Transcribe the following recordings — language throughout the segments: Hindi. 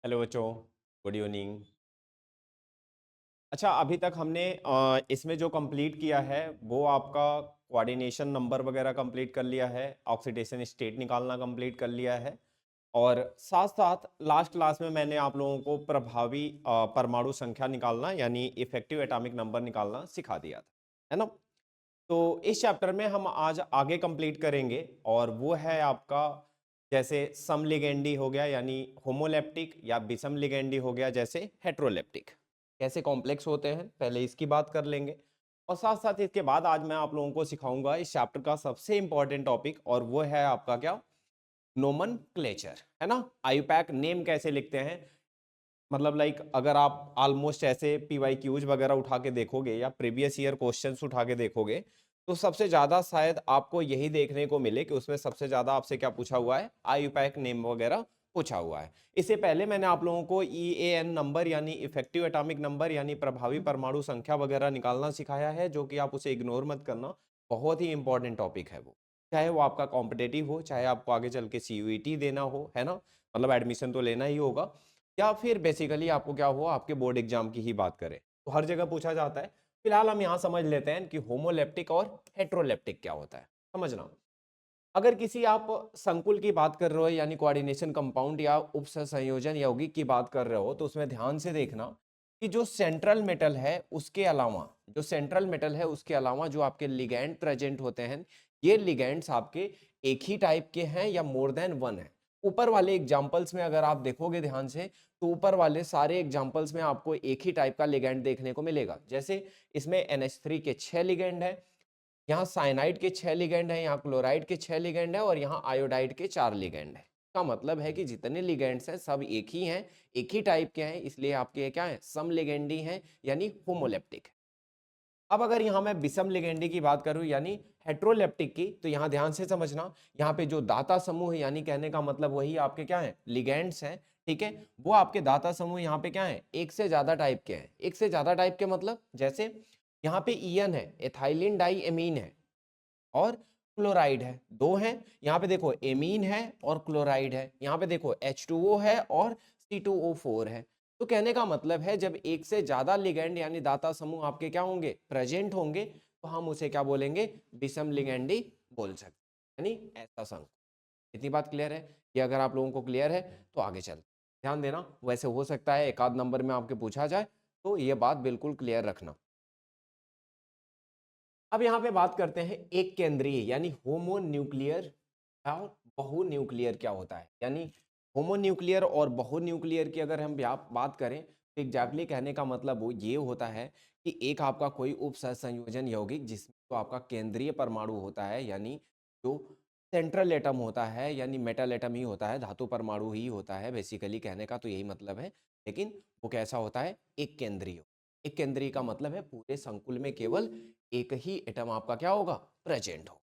हेलो बच्चों, गुड इवनिंग। अच्छा, अभी तक हमने इसमें जो कंप्लीट किया है वो आपका कोऑर्डिनेशन नंबर वगैरह कंप्लीट कर लिया है, ऑक्सीडेशन स्टेट निकालना कंप्लीट कर लिया है। और साथ साथ लास्ट क्लास में मैंने आप लोगों को प्रभावी परमाणु संख्या निकालना यानी इफेक्टिव एटॉमिक नंबर निकालना सिखा दिया था, है ना। तो इस चैप्टर में हम आज आगे कंप्लीट करेंगे और वो है आपका जैसे समलिगेंडी हो गया यानी होमोलेप्टिक या विषम लिगेंडी हो गया जैसे हेट्रोलेप्टिक, कैसे कॉम्प्लेक्स होते हैं पहले इसकी बात कर लेंगे। और साथ साथ इसके बाद आज मैं आप लोगों को सिखाऊंगा इस चैप्टर का सबसे इंपॉर्टेंट टॉपिक, और वो है आपका क्या, नोमनक्लेचर, है ना। आईयूपैक नेम कैसे लिखते हैं, मतलब लाइक अगर आप ऑलमोस्ट ऐसे पीवाईक्यूज वगैरह उठा के देखोगे या प्रीवियस ईयर क्वेश्चंस उठा के देखोगे तो सबसे ज्यादा शायद आपको यही देखने को मिले कि उसमें सबसे ज्यादा आपसे क्या पूछा हुआ है, आईयूपैक नेम वगैरह पूछा हुआ है। इससे पहले मैंने आप लोगों को ईएएन नंबर यानी इफेक्टिव एटॉमिक नंबर यानी प्रभावी परमाणु संख्या वगैरह निकालना सिखाया है, जो कि आप उसे इग्नोर मत करना, बहुत ही इंपॉर्टेंट टॉपिक है वो। चाहे वो आपका कॉम्पिटेटिव हो, चाहे आपको आगे चल के सीयूईटी देना हो, है ना, मतलब एडमिशन तो लेना ही होगा, या फिर बेसिकली आपको क्या हो आपके बोर्ड एग्जाम की ही बात करें तो हर जगह पूछा जाता है। फिलहाल हम यहां समझ लेते हैं कि होमोलेप्टिक और हेट्रोलेप्टिक क्या होता है, समझना। अगर किसी आप संकुल की बात कर रहे हो यानी कोऑर्डिनेशन कंपाउंड या उपसंयोजन यौगिक की बात कर रहे हो तो उसमें ध्यान से देखना कि जो सेंट्रल मेटल है उसके अलावा, जो सेंट्रल मेटल है उसके अलावा जो आपके लिगैंड प्रेजेंट होते हैं, ये लिगैंड्स आपके एक ही टाइप के हैं या मोर देन वन है। ऊपर वाले एग्जांपल्स में अगर आप देखोगे ध्यान से तो ऊपर वाले सारे एग्जांपल्स में आपको एक ही टाइप का लिगैंड देखने को मिलेगा। जैसे इसमें NH3 के 6 लिगैंड है, यहाँ साइनाइड के 6 लिगैंड है, यहाँ क्लोराइड के 6 लिगैंड है और यहाँ आयोडाइड के 4 लिगैंड है। का मतलब है कि जितने लिगैंड्स हैं सब एक ही हैं, एक ही टाइप के हैं, इसलिए आपके क्या है, समलिगेंडी हैं यानी होमोलेप्टिक। अब अगर यहाँ मैं विषम लिगेंडी की बात करूं यानी हेट्रोलेप्टिक की, तो यहाँ ध्यान से समझना, यहाँ पे जो दाता समूह है यानी कहने का मतलब वही आपके क्या है, लिगेंड्स हैं, ठीक है। वो आपके दाता समूह यहाँ पे क्या है, एक से ज्यादा टाइप के हैं। एक से ज्यादा टाइप के मतलब जैसे यहाँ पे ईएन है, एथाइलिन डाई एमीन है और क्लोराइड है, दो हैं। यहाँ पे देखो एमीन है और क्लोराइड है, यहाँ पे देखो H2O है और C2O4 है। तो कहने का मतलब है जब एक से ज्यादा लिगैंड यानी दाता समूह आपके क्या होंगे, प्रेजेंट होंगे, तो हम उसे क्या बोलेंगे, विषम लिगैंडी बोल सकते हैं, यानी ऐसा संघ। इतनी बात क्लियर है? ये अगर आप लोगों को क्लियर है तो आगे चल ध्यान देना। वैसे हो सकता है एक आध नंबर में आपके पूछा जाए, तो ये बात बिल्कुल क्लियर रखना। अब यहाँ पे बात करते हैं एक केंद्रीय यानी होमोन्यूक्लियर और बहुन्यूक्लियर क्या होता है। यानी होमोन्यूक्लियर और बहुन्यूक्लियर की अगर हम बात करें तो एग्जैक्टली कहने का मतलब वो ये होता है कि एक आपका कोई उपसंयोजन यौगिक जिसमें तो आपका केंद्रीय परमाणु होता है, यानी जो सेंट्रल एटम होता है यानी मेटल एटम ही होता है, धातु परमाणु ही होता है, बेसिकली कहने का तो यही मतलब है। लेकिन वो कैसा होता है, एक केंद्रीय। एक केंद्रीय का मतलब है पूरे संकुल में केवल एक ही एटम आपका क्या होगा, प्रेजेंट हो।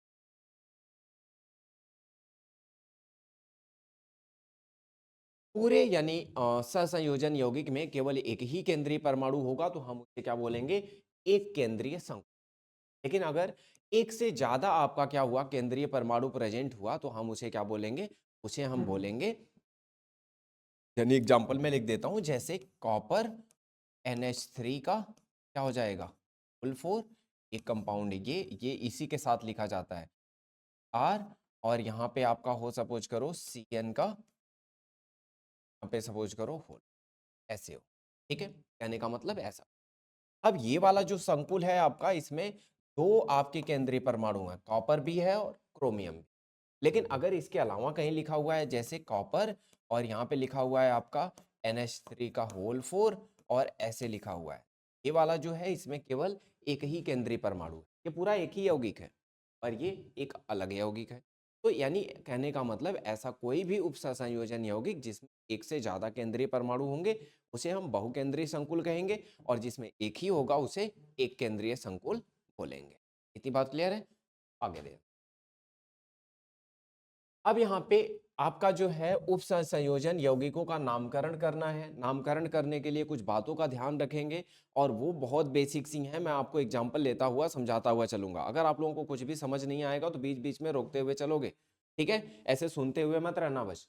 पूरे यानी सहसंयोजन यौगिक में केवल एक ही केंद्रीय परमाणु होगा तो हम उसे क्या बोलेंगे, एक केंद्रीय संकुल। लेकिन अगर एक से ज्यादा आपका क्या हुआ, केंद्रीय परमाणु प्रेजेंट हुआ, तो हम उसे क्या बोलेंगे, उसे हम बोलेंगे, यानी एग्जांपल में लिख देता हूं, जैसे कॉपर NH3 का क्या हो जाएगा, फुल फोर, एक कंपाउंड, ये इसी के साथ लिखा जाता है R, और यहाँ पे आपका हो सपोज करो CN का, यहाँ पे सपोज करो होल, ऐसे हो, ठीक है। कहने का मतलब ऐसा। अब ये वाला जो संकुल है आपका, इसमें दो आपके केंद्रीय परमाणु हैं, कॉपर भी है और क्रोमियम भी। लेकिन अगर इसके अलावा कहीं लिखा हुआ है जैसे कॉपर और यहाँ पे लिखा हुआ है आपका NH3 का होल फोर और ऐसे लिखा हुआ है, ये वाला जो है इसमें केवल एक ही केंद्रीय परमाणु है, ये पूरा एक ही यौगिक है और ये एक अलग यौगिक है। तो यानी कहने का मतलब ऐसा कोई भी उपसंयोजन यौगिक जिसमें एक से ज्यादा केंद्रीय परमाणु होंगे उसे हम बहुकेंद्रीय संकुल कहेंगे, और जिसमें एक ही होगा उसे एक केंद्रीय संकुल बोलेंगे। इतनी बात क्लियर है? आगे दे। अब यहाँ पे आपका जो है उप संयोजन यौगिकों का नामकरण करना है। नामकरण करने के लिए कुछ बातों का ध्यान रखेंगे और वो बहुत बेसिक सी हैं। मैं आपको एग्जांपल लेता हुआ समझाता हुआ चलूंगा। अगर आप लोगों को कुछ भी समझ नहीं आएगा तो बीच बीच में रोकते हुए चलोगे, ठीक है, ऐसे सुनते हुए मत रहना बस।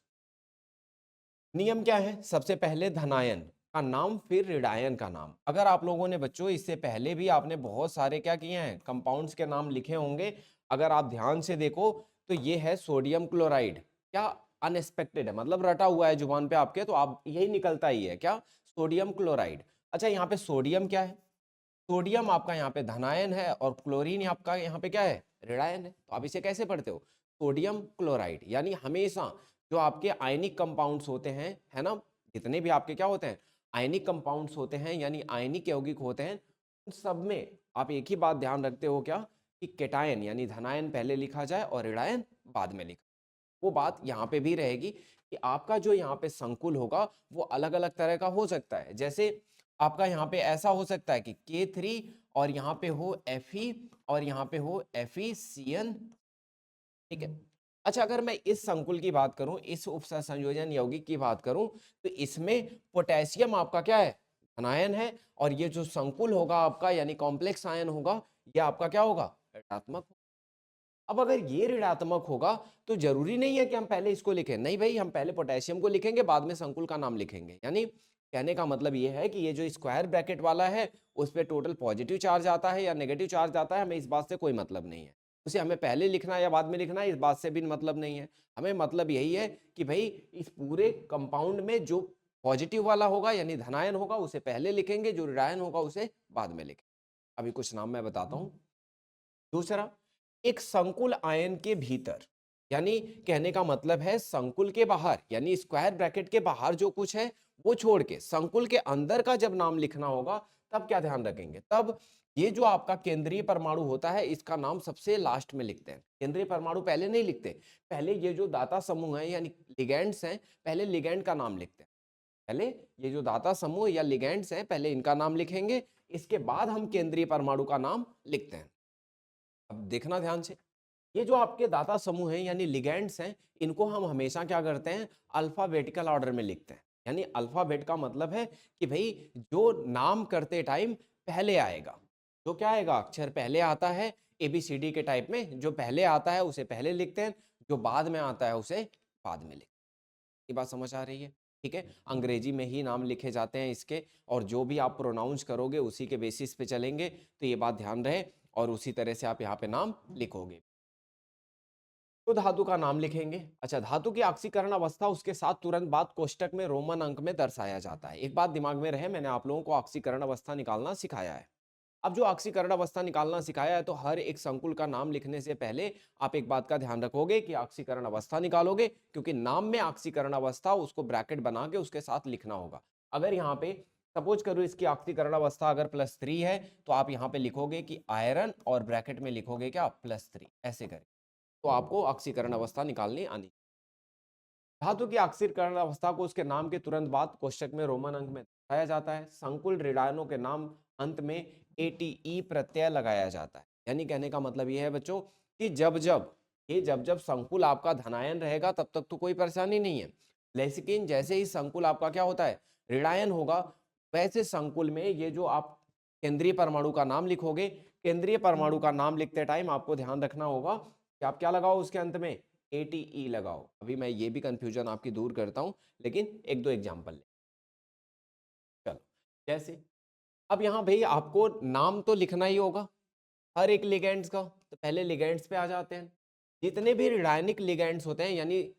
नियम क्या है? सबसे पहले धनायन का नाम, फिर ऋणायन का नाम। अगर आप लोगों ने बच्चों इससे पहले भी आपने बहुत सारे क्या किए हैं, कंपाउंड्स के नाम लिखे होंगे। अगर आप ध्यान से देखो तो ये है सोडियम क्लोराइड। क्या अनएक्सपेक्टेड है, मतलब रटा हुआ है जुबान पे आपके, तो आप यही निकलता ही है क्या, सोडियम क्लोराइड। अच्छा, यहाँ पे सोडियम क्या है? सोडियम आपका यहाँ पे धनायन है और क्लोरीन आपका यहाँ पे क्या है, ऋणायन है। तो आप इसे कैसे पढ़ते हो, सोडियम क्लोराइड। यानी हमेशा जो आपके आयनिक कंपाउंड्स होते हैं, है ना, जितने भी आपके क्या होते हैं, आयनिक कंपाउंड्स होते हैं, यानी आयनिक यौगिक होते हैं, उन सब में आप एक ही बात ध्यान रखते हो क्या, कि केटायन यानी धनायन पहले लिखा जाए और ऋणायन बाद में लिखा। वो बात यहाँ पे भी रहेगी कि आपका जो यहाँ पे संकुल होगा वो अलग अलग तरह का हो सकता है। जैसे आपका यहाँ पे ऐसा हो सकता है कि K3 और यहाँ पे हो Fe और यहाँ पे हो FeCN, ठीक है। अच्छा, अगर मैं इस संकुल की बात करूं, इस उपसंयोजन यौगिक की बात करूं, तो इसमें पोटेशियम आपका क्या है, धनायन है, और ये जो संकुल होगा आपका यानी कॉम्प्लेक्स आयन होगा, ये आपका क्या होगा, ऋणात्मक। अब अगर ये ऋणात्मक होगा तो जरूरी नहीं है कि हम पहले इसको लिखें, नहीं भाई, हम पहले पोटेशियम को लिखेंगे, बाद में संकुल का नाम लिखेंगे। यानी कहने का मतलब ये है कि ये जो स्क्वायर ब्रैकेट वाला है उस पर टोटल पॉजिटिव चार्ज आता है या नेगेटिव चार्ज आता है, हमें इस बात से कोई मतलब नहीं है। उसे हमें पहले लिखना है या बाद में लिखना है, इस बात से भी मतलब नहीं है। हमें मतलब यही है कि भाई इस पूरे कंपाउंड में जो पॉजिटिव वाला होगा यानी धनायन होगा उसे पहले लिखेंगे, जो ऋणायन होगा उसे बाद में लिखेंगे। अभी कुछ नाम मैं बताता हूँ। दूसरा, एक संकुल आयन के भीतर, यानी कहने का मतलब है संकुल के बाहर, यानी स्क्वायर ब्रैकेट के बाहर जो कुछ है वो छोड़ के संकुल के अंदर का जब नाम लिखना होगा तब क्या ध्यान रखेंगे, तब ये जो आपका केंद्रीय परमाणु होता है इसका नाम सबसे लास्ट में लिखते हैं। केंद्रीय परमाणु पहले नहीं लिखते, पहले ये जो दाता समूह है यानी लिगेंड्स हैं, पहले लिगेंड का नाम लिखते हैं। पहले ये जो दाता समूह या लिगेंड्स हैं पहले इनका नाम लिखेंगे, इसके बाद हम केंद्रीय परमाणु का नाम लिखते हैं। अब देखना ध्यान से, ये जो आपके दाता समूह हैं यानी लिगेंड्स हैं, इनको हम हमेशा क्या करते हैं, अल्फाबेटिकल ऑर्डर में लिखते हैं। यानी अल्फाबेट का मतलब है कि भाई जो नाम करते टाइम पहले आएगा, जो क्या आएगा, अक्षर पहले आता है, ABCD के टाइप में जो पहले आता है उसे पहले लिखते हैं, जो बाद में आता है उसे बाद में लिखते हैं। ये बात समझ आ रही है? ठीक है, अंग्रेजी में ही नाम लिखे जाते हैं इसके, और जो भी आप प्रोनाउंस करोगे उसी के बेसिस पे चलेंगे, तो ये बात ध्यान रहे, और उसी तरह से आप यहाँ पे नाम लिखोगे। तो धातु का नाम लिखेंगे। अच्छा, धातु की ऑक्सीकरण अवस्था उसके साथ तुरंत बाद कोष्टक में रोमन अंक में दर्शाया जाता है। एक बात दिमाग में रहे, मैंने आप लोगों को ऑक्सीकरण अवस्था निकालना सिखाया है। अब जो ऑक्सीकरण अवस्था निकालना सिखाया है, तो हर एक संकुल का नाम लिखने से पहले आप एक बात का ध्यान रखोगे कि ऑक्सीकरण अवस्था निकालोगे, क्योंकि नाम में ऑक्सीकरण अवस्था उसको ब्रैकेट बना के उसके साथ लिखना होगा। अगर यहाँ पे सपोज करो इसकी ऑक्सीकरण अवस्था अगर +3 है, तो आप यहाँ पे लिखोगे कि आयरन और ब्रैकेट में लिखोगे क्या, +3, ऐसे करें, तो आपको ऑक्सीकरण अवस्था निकालनी आनी। धातु की ऑक्सीकरण अवस्था को उसके नाम के तुरंत बाद कोष्टक में रोमन अंक में दर्शाया जाता है। संकुल ऋणायनों के नाम अंत में ATE प्रत्यय लगाया जाता है। यानी कहने का मतलब यह है बच्चों कि जब जब संकुल आपका धनायन रहेगा तब तक तो कोई परेशानी नहीं है, लेकिन जैसे ही संकुल आपका क्या होता है, ऋणायन होगा, वैसे संकुल में ये जो आप केंद्रीय परमाणु का नाम लिखोगे, केंद्रीय परमाणु का नाम लिखते टाइम आपको ध्यान रखना होगा कि आप क्या लगाओ उसके अंत में, ATE लगाओ। अभी मैं ये भी कंफ्यूजन आपकी दूर करता हूं, लेकिन एक दो एग्जांपल ले। चलो, जैसे अब यहाँ भाई आपको नाम तो लिखना ही होगा हर एक लिगेंड्स का, तो पहले लिगेंड्स पे आ जाते हैं। जितने भी ऋणायनिक लिगेंड्स होते हैं, यानी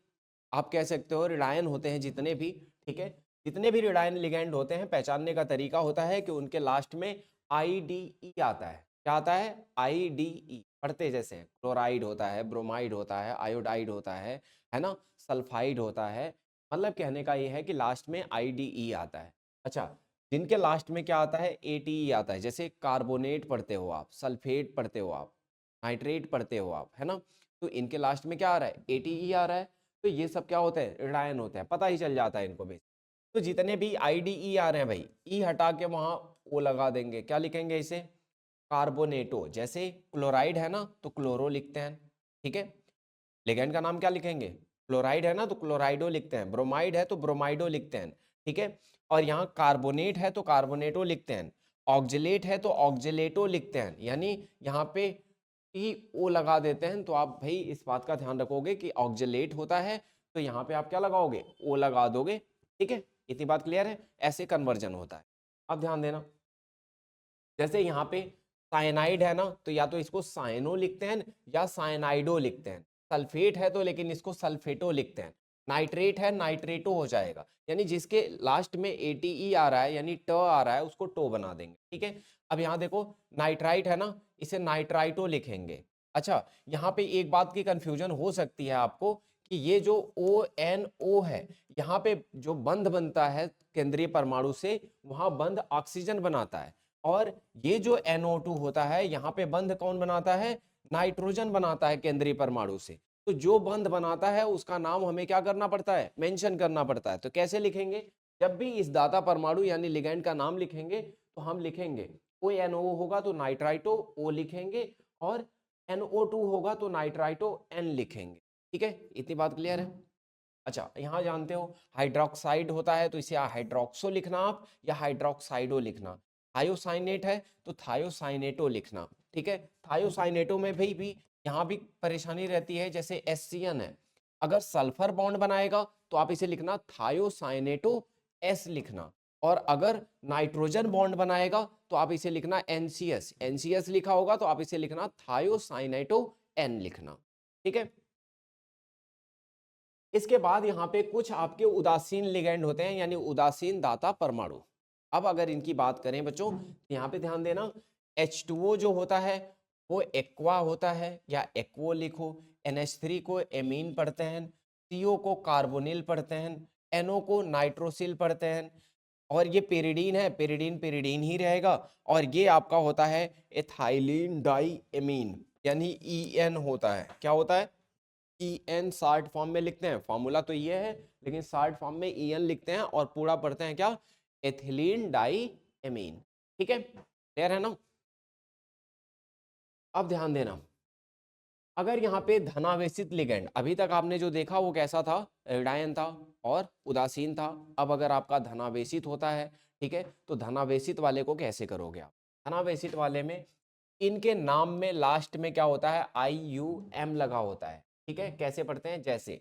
आप कह सकते हो ऋणायन होते हैं जितने भी, ठीक है, जितने भी ऋणायन लिगेंड होते हैं, पहचानने का तरीका होता है कि उनके लास्ट में IDE आता है। क्या आता है, IDE, पढ़ते जैसे हैं, क्लोराइड होता है, ब्रोमाइड होता है, आयोडाइड होता है ना, सल्फाइड होता है, मतलब कहने का ये है कि लास्ट में IDE आता है। अच्छा, जिनके लास्ट में क्या आता है, ATE आता है, जैसे कार्बोनेट पढ़ते हो आप, सल्फेट पढ़ते हो आप, नाइट्रेट पढ़ते हो आप, है ना, तो इनके लास्ट में क्या आ रहा है, ATE आ रहा है। तो ये सब क्या होते हैं, ऋणायन होते हैं, पता ही चल जाता है इनको भी। तो जितने भी IDE आ रहे हैं भाई, ई हटा के वहां ओ लगा देंगे, क्या लिखेंगे इसे, कार्बोनेटो। जैसे क्लोराइड है ना तो क्लोरो लिखते हैं, ठीक है, लिगेंड का नाम क्या लिखेंगे, क्लोराइड है ना तो क्लोराइडो लिखते हैं, ब्रोमाइड है तो ब्रोमाइडो लिखते हैं, ठीक है, और यहाँ कार्बोनेट है तो कार्बोनेटो लिखते हैं, ऑक्जिलेट है तो ऑक्जिलेटो लिखते हैं, यानी यहाँ पे ई ओ लगा देते हैं। तो आप भाई इस बात का ध्यान रखोगे कि ऑक्जिलेट होता है तो यहाँ पे आप क्या लगाओगे, ओ लगा दोगे, ठीक है, इतनी बात क्लियर है, ऐसे कन्वर्जन होता है। अब ध्यान देना, जैसे यहाँ पे साइनाइड है ना, तो या तो इसको साइनो लिखते हैं या साइनाइडो लिखते हैं। सल्फेट है तो लेकिन इसको सल्फेटो लिखते हैं। नाइट्रेट है नाइट्रेटो हो जाएगा, यानी जिसके लास्ट में एटीई आ रहा है यानी ट आ रहा है उसको टो बना देंगे। ठीक है, अब यहाँ देखो नाइट्राइट है ना, इसे नाइट्राइटो लिखेंगे। अच्छा, यहाँ पे एक बात की कंफ्यूजन हो सकती है आपको कि ये जो ONO है, यहाँ पे जो बंध बनता है केंद्रीय परमाणु से, वहां बंध ऑक्सीजन बनाता है, और ये जो NO2 होता है यहाँ पे बंध कौन बनाता है, नाइट्रोजन बनाता है केंद्रीय परमाणु से। तो जो बंध बनाता है उसका नाम हमें क्या करना पड़ता है, मेंशन करना पड़ता है। तो कैसे लिखेंगे, जब भी इस दाता परमाणु यानी लिगैंड का नाम लिखेंगे तो हम लिखेंगे ONO होगा तो नाइट्राइटो O लिखेंगे, और NO2 होगा तो नाइट्राइटो N लिखेंगे। ठीक है, इतनी बात क्लियर है। अच्छा, यहाँ जानते हो हाइड्रोक्साइड होता है तो इसे हाइड्रोक्सो लिखना आप या हाइड्रोक्साइडो लिखना। थायोसाइनेट है तो थायोसाइनेटो लिखना। ठीक है, थायोसाइनेटो में भी यहाँ भी परेशानी रहती है, जैसे HCN है, अगर सल्फर बॉन्ड बनाएगा तो आप इसे लिखना थायोसाइनेटो S लिखना, और अगर नाइट्रोजन बॉन्ड बनाएगा तो आप इसे लिखना NCS लिखा होगा तो आप इसे लिखना थायोसाइनेटो N लिखना। ठीक है, इसके बाद यहाँ पे कुछ आपके उदासीन लिगैंड होते हैं यानी उदासीन दाता परमाणु। अब अगर इनकी बात करें बच्चों, यहाँ पे ध्यान देना, H2O जो होता है वो एक्वा होता है या एक्वो लिखो, NH3 को एमीन पढ़ते हैं, CO को कार्बोनिल पढ़ते हैं, NO को नाइट्रोसिल पढ़ते हैं, और ये पेरिडीन है, पेरिडीन पेरिडीन ही रहेगा, और ये आपका होता है एथाइलिन डाई एमीन यानी EN होता है। क्या होता है, EN शॉर्ट फॉर्म में लिखते हैं, फॉर्मूला तो ये है लेकिन शॉर्ट फॉर्म में EN लिखते हैं और पूरा पढ़ते हैं क्या, एथिलीन डाई एमीन। ठीक है, क्लियर है ना। अब ध्यान देना, अगर यहाँ पे धनावेशित लिगैंड, अभी तक आपने जो देखा वो कैसा था, एल्डाइन था और उदासीन था। अब अगर आपका धनावेशित होता है, ठीक है, तो धनावेशित वाले को कैसे करोगे आप, धनावेशित वाले में इनके नाम में लास्ट में क्या होता है, IUM लगा होता है। ठीक है, कैसे पढ़ते हैं, जैसे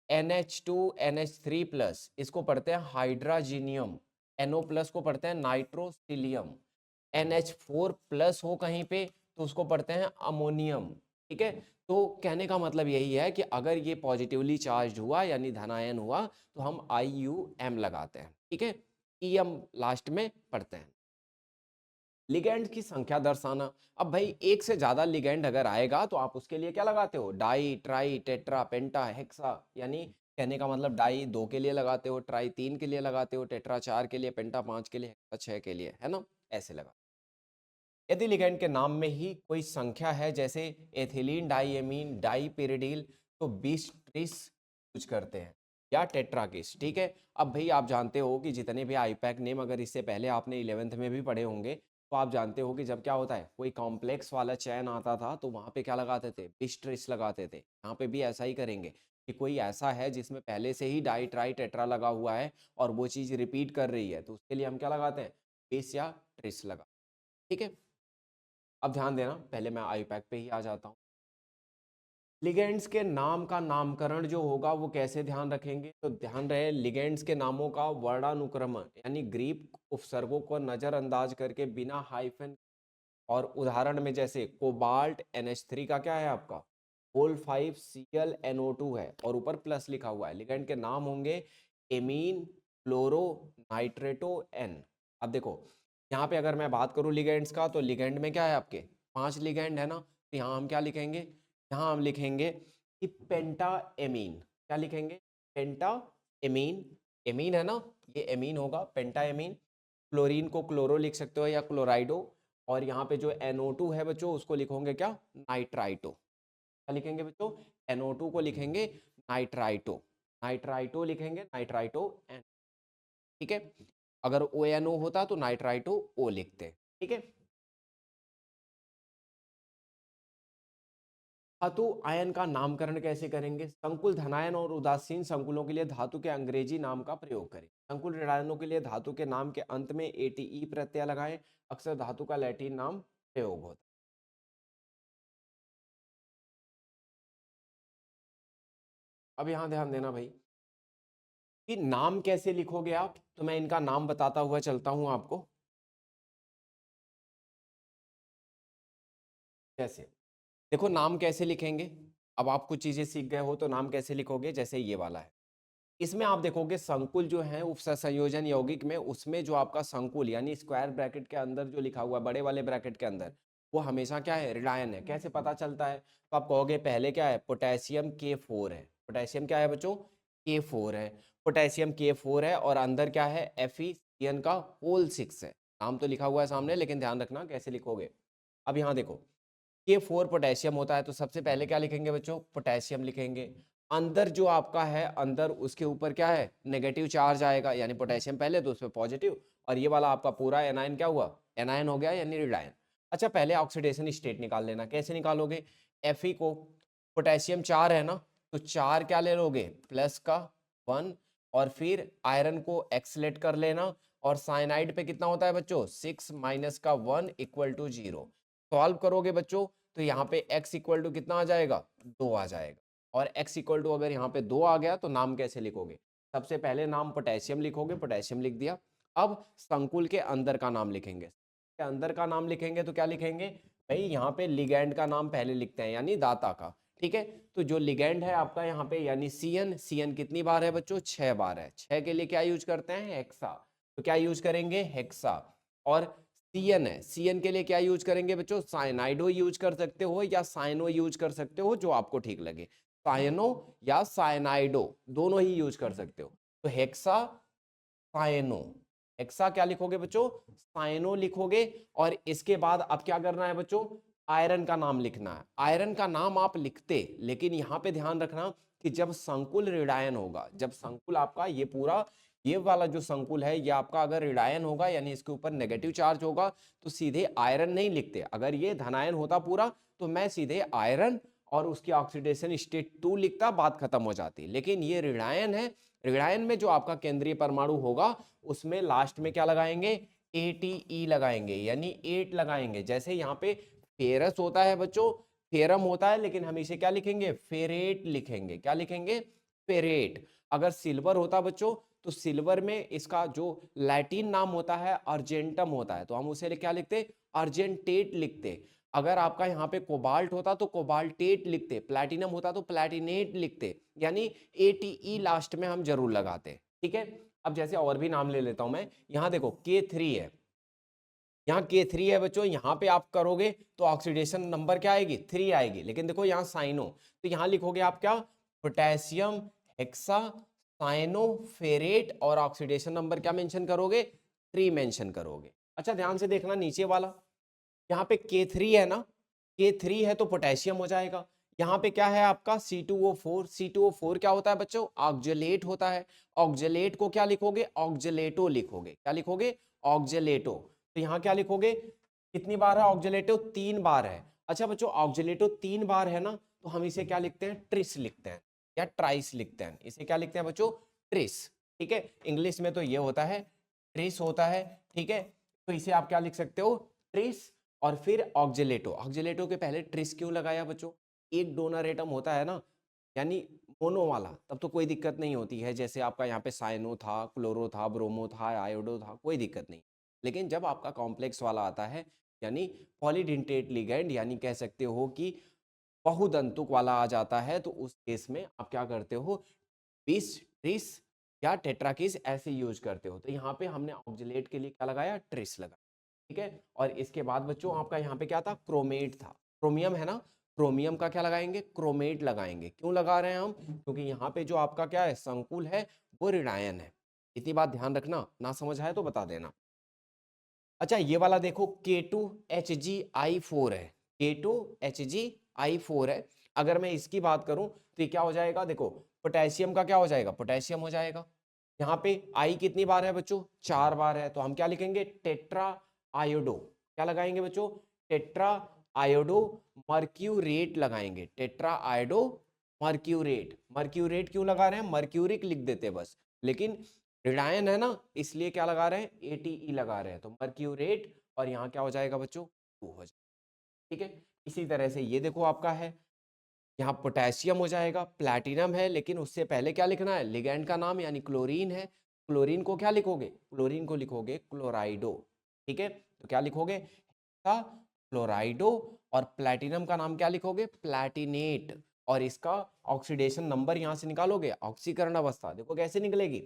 NH2 NH3 प्लस इसको पढ़ते हैं हाइड्राजीनियम, NO प्लस को पढ़ते हैं नाइट्रोसिलियम, NH4 प्लस हो कहीं पे तो उसको पढ़ते हैं अमोनियम। ठीक है, तो कहने का मतलब यही है कि अगर ये पॉजिटिवली चार्ज हुआ यानी धनायन हुआ तो हम IUM लगाते हैं। ठीक है, EM लास्ट में पढ़ते हैं। लिगैंड की संख्या दर्शाना, अब भाई एक से ज्यादा लिगैंड अगर आएगा तो आप उसके लिए क्या लगाते हो, डाई ट्राई टेट्रा पेंटा हेक्सा, यानी कहने का मतलब डाई 2 के लिए लगाते हो, ट्राई 3 के लिए लगाते हो, टेट्रा 4 के लिए, पेंटा 5 के लिए, हेक्सा 6 के लिए, है ना, ऐसे लगा। यदि लिगैंड के नाम में ही कोई संख्या है जैसे एथिलीन डाईएमीन डाईपिरिडिल तो 20 30 कुछ करते हैं, या टेट्राकिस। ठीक है, अब भाई आप जानते हो कि जितने भी आईपैक नेम अगर इससे पहले आपने 11th में भी पढ़े होंगे तो आप जानते हो कि जब क्या होता है कोई कॉम्प्लेक्स वाला चैन आता था तो वहां पे क्या लगाते थे, बिस्ट्रिस लगाते थे। यहाँ पे भी ऐसा ही करेंगे कि कोई ऐसा है जिसमें पहले से ही डाई ट्राई टेट्रा लगा हुआ है और वो चीज रिपीट कर रही है तो उसके लिए हम क्या लगाते हैं, बिस या ट्रिस लगा। ठीक है, अब ध्यान देना, पहले मैं आईपैक पे ही आ जाता हूँ। लिगेंड्स के नाम का नामकरण जो होगा वो कैसे ध्यान रखेंगे, तो ध्यान रहे लिगेंड्स के नामों का वर्णानुक्रमण यानी ग्रीक उपसर्गों को नजरअंदाज करके बिना हाइफन, और उदाहरण में जैसे कोबाल्ट NH3 का क्या है आपका होल 5Cl NO2 है और ऊपर प्लस लिखा हुआ है। लिगेंड के नाम होंगे एमीन फ्लोरो नाइट्रेटो एन। अब देखो यहाँ पे अगर मैं बात करूँ लिगेंड्स का तो लिगेंड में क्या है आपके 5 लिगेंड है ना, तो यहाँ हम क्या लिखेंगे, यहाँ हम लिखेंगे कि पेंटा एमीन। क्या लिखेंगे, पेंटा एमीन, एमीन है ना, ये एमीन होगा पेंटा एमीन। क्लोरीन को क्लोरो लिख सकते हो या क्लोराइडो, और यहाँ पे जो NO2 है बच्चों उसको लिखोगे क्या, नाइट्राइटो। क्या लिखेंगे बच्चों, NO2 को लिखेंगे नाइट्राइटो, नाइट्राइटो लिखेंगे नाइट्राइटो एन। ठीक है, अगर ONO होता तो नाइट्राइटो O लिखते। ठीक है, धातु आयन का नामकरण कैसे करेंगे, संकुल धनायन और उदासीन संकुलों के लिए धातु के अंग्रेजी नाम का प्रयोग करें। संकुल ऋणायनों के लिए धातु के नाम के अंत में ATE प्रत्यय लगाएं, अक्सर धातु का लैटिन नाम प्रयोग होता है। अब यहाँ ध्यान देना भाई, कि नाम कैसे लिखोगे आप, तो मैं इनका नाम बताता हुआ चलता हूं आपको। जैसे देखो नाम कैसे लिखेंगे, अब आप कुछ चीजें सीख गए हो तो नाम कैसे लिखोगे, जैसे ये वाला है, इसमें आप देखोगे संकुल जो है उपसंयोजन यौगिक में, उसमें जो आपका संकुल यानी स्क्वायर ब्रैकेट के अंदर जो लिखा हुआ है बड़े वाले ब्रैकेट के अंदर, वो हमेशा क्या है, ऋणायन है। कैसे पता चलता है, तो आप कहोगे पहले क्या है, पोटेशियम K4 है, पोटेशियम क्या है बच्चों, K4 है, पोटेशियम K4 है, और अंदर क्या है, FeCN का होल 6 है। नाम तो लिखा हुआ है सामने, लेकिन ध्यान रखना कैसे लिखोगे। अब यहाँ देखो K4 पोटेशियम होता है, तो सबसे पहले क्या लिखेंगे बच्चों, पोटेशियम लिखेंगे। अंदर जो आपका है, अंदर उसके ऊपर क्या है, नेगेटिव चार्ज आएगा, यानी पोटेशियम पहले तो उसमें पॉजिटिव, और ये वाला आपका पूरा एनायन क्या हुआ, एनायन हो गया यानी ऋणायन। अच्छा पहले ऑक्सीडेशन स्टेट निकाल लेना, कैसे निकालोगे, Fe को, पोटेशियम 4 है ना, तो 4 क्या ले लोगे, प्लस का 1, और फिर आयरन को एक्सलेट कर लेना, और साइनाइड पे कितना होता है बच्चों, 6 माइनस का 1 इक्वल टू 0। सॉल्व करोगे बच्चों तो यहाँ पे x इक्वल टू कितना आ जाएगा, 2 आ जाएगा, और x इक्वल टू अगर यहाँ पे 2 आ गया तो नाम कैसे लिखोगे, सबसे पहले नाम पोटेशियम लिखोगे, पोटेशियम लिख दिया। अब संकुल के अंदर का नाम लिखेंगे, के अंदर का नाम लिखेंगे तो क्या लिखेंगे भाई, यहाँ पे लिगैंड का नाम पहले लिखते हैं यानी दाता का, ठीक है। तो जो लिगैंड है आपका यहाँ पे यानी CN, CN कितनी बार है बच्चों, 6 बार है। 6 के लिए क्या यूज करते हैं, हेक्सा, तो क्या यूज करेंगे, हेक्सा। और CN है, CN के लिए क्या यूज करेंगे बच्चों, साइनाइडो यूज कर सकते हो या साइनो यूज कर सकते हो, जो आपको ठीक लगे, साइनो या साइनाइडो दोनों ही यूज कर सकते हो। तो हेक्सा साइनो, हेक्सा क्या लिखोगे बच्चों, साइनो लिखोगे। और इसके बाद अब क्या करना है बच्चों, आयरन का नाम लिखना है। आयरन का नाम आप लिखते, लेकिन यहाँ पे ध्यान रखना कि जब संकुल ऋणायन होगा, जब संकुल आपका ये पूरा ये वाला जो संकुल है ये आपका अगर ऋणायन होगा यानी इसके ऊपर नेगेटिव चार्ज होगा, तो सीधे आयरन नहीं लिखते। अगर ये धनायन होता पूरा तो मैं सीधे आयरन और उसकी ऑक्सीडेशन स्टेट 2 लिखता, बात खत्म हो जाती। लेकिन ये ऋणायन है, ऋणायन में जो आपका केंद्रीय परमाणु होगा उसमें लास्ट में क्या लगाएंगे, ATE लगाएंगे यानी 8 लगाएंगे। जैसे यहाँ पे फेरस होता है बच्चों, फेरम होता है, लेकिन हम इसे क्या लिखेंगे, फेरेट लिखेंगे। क्या लिखेंगे, फेरेट। अगर सिल्वर होता बच्चों तो सिल्वर में इसका जो लैटिन नाम होता है अर्जेंटम होता है, तो हम उसे क्या लिखते, अर्जेंटेट लिखते। अगर आपका यहाँ पे कोबाल्ट होता तो कोबाल्टेट लिखते, प्लैटिनम होता तो प्लैटिनेट लिखते, यानी ATE लास्ट में हम जरूर लगाते, ठीक है। अब जैसे और भी नाम ले लेता हूं मैं, यहाँ देखो K3 है, यहाँ K3 है बच्चों, यहाँ पे आप करोगे तो ऑक्सीडेशन नंबर क्या आएगी, 3 आएगी। लेकिन देखो यहाँ साइनो, तो यहाँ लिखोगे आप क्या, पोटेशियम हेक्सा साइनो फेरेट, और ऑक्सीडेशन नंबर क्या मेंशन करोगे, 3 मेंशन करोगे। अच्छा ध्यान से देखना नीचे वाला, यहाँ पे K3 है ना, K3 है तो पोटेशियम हो जाएगा। यहाँ पे क्या है आपका C2O4, C2O4 क्या होता है बच्चों, ऑक्जेलेट होता है। ऑक्जेलेट को क्या लिखोगे, ऑक्जेलेटो लिखोगे। क्या लिखोगे, ऑक्जेलेटो। तो यहाँ क्या लिखोगे, कितनी बार है ऑक्जेलेटो, 3 बार है। अच्छा बच्चों ऑक्जेलेटो 3 बार है ना, तो हम इसे क्या लिखते हैं, ट्रिस लिखते हैं या ट्राइस लिखते हैं। इसे क्या लिखते हैं बच्चों, ट्रिस, ठीक है। इंग्लिश में तो ये होता है, ट्रिस होता है, ठीक है। तो इसे आप क्या लिख सकते हो, ट्रिस। और फिर ऑक्जेलेटो, ऑक्जेलेटो के पहले ट्रिस क्यों लगाया बच्चों, एक डोनर एटम होता है ना, यानी मोनो वाला, तब तो कोई दिक्कत नहीं होती है। जैसे आपका यहाँ पे साइनो था, क्लोरो था, ब्रोमो था, आयोडो था, कोई दिक्कत नहीं। लेकिन जब आपका कॉम्प्लेक्स वाला आता है यानी पॉलीडेंटेट लिगैंड, यानी कह सकते हो कि बहुदंतुक वाला आ जाता है, तो उस केस में आप क्या करते हो, बिस ट्रिस या टेट्राकिस ऐसे यूज करते हो। तो यहाँ पे हमने ऑक्जेलेट के लिए क्या लगाया, ट्रिस लगा, ठीक है। और इसके बाद बच्चों आपका यहाँ पे क्या था, क्रोमेट था, क्रोमियम है ना, क्रोमियम का क्या लगाएंगे, क्रोमेट लगाएंगे। क्यों लगा रहे हैं हम, क्योंकि यहाँ पे जो आपका क्या है संकुल है वो ऋणायन है। इतनी बात ध्यान रखना, ना समझ आए तो बता देना। अच्छा ये वाला देखो K2HgI4 है, K2HgI4 है। अगर मैं इसकी बात करूं तो ये क्या हो जाएगा, देखो पोटेशियम का क्या हो जाएगा, पोटेशियम हो जाएगा। यहाँ पे I कितनी बार है बच्चों, 4 बार है, तो हम क्या लिखेंगे, टेट्रा आयोडो। क्या लगाएंगे बच्चों, टेट्रा आयोडो मर्क्यूरेट लगाएंगे, टेट्रा आयोडो मर्क्यूरेट। मर्क्यूरेट क्यों लगा रहे हैं, मर्क्यूरिक लिख देते बस, लेकिन ऋणायन है ना, इसलिए क्या लगा रहे हैं, ATE लगा रहे हैं, तो मर्क्यूरेट। और यहाँ क्या हो जाएगा बच्चों, 2 हो जाएगा, ठीक है। इसी तरह से ये देखो आपका है यहाँ पोटेशियम हो जाएगा, प्लैटिनम है, लेकिन उससे पहले क्या लिखना है, लिगैंड का नाम यानी क्लोरीन है। क्लोरीन को क्या लिखोगे, क्लोरीन को लिखोगे क्लोराइडो। ठीक है, तो क्या लिखोगे, क्लोराइडो। और प्लैटिनम का नाम क्या लिखोगे, प्लैटिनेट। और इसका ऑक्सीडेशन नंबर यहाँ से निकालोगे, ऑक्सीकरण अवस्था देखो कैसे निकलेगी।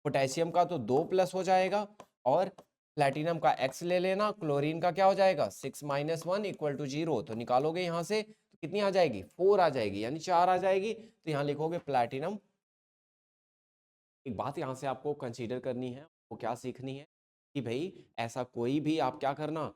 पोटेशियम का तो 2+ हो जाएगा, और प्लैटिनम का x ले लेना, क्लोरीन का क्या हो जाएगा 6 - 1 = 0। तो निकालोगे यहाँ से तो कितनी आ जाएगी, 4 आ जाएगी, यानी 4 आ जाएगी। तो यहाँ लिखोगे प्लैटिनम। एक बात यहाँ से आपको कंसीडर करनी है, वो क्या सीखनी है कि भाई ऐसा कोई भी आप क्या करना,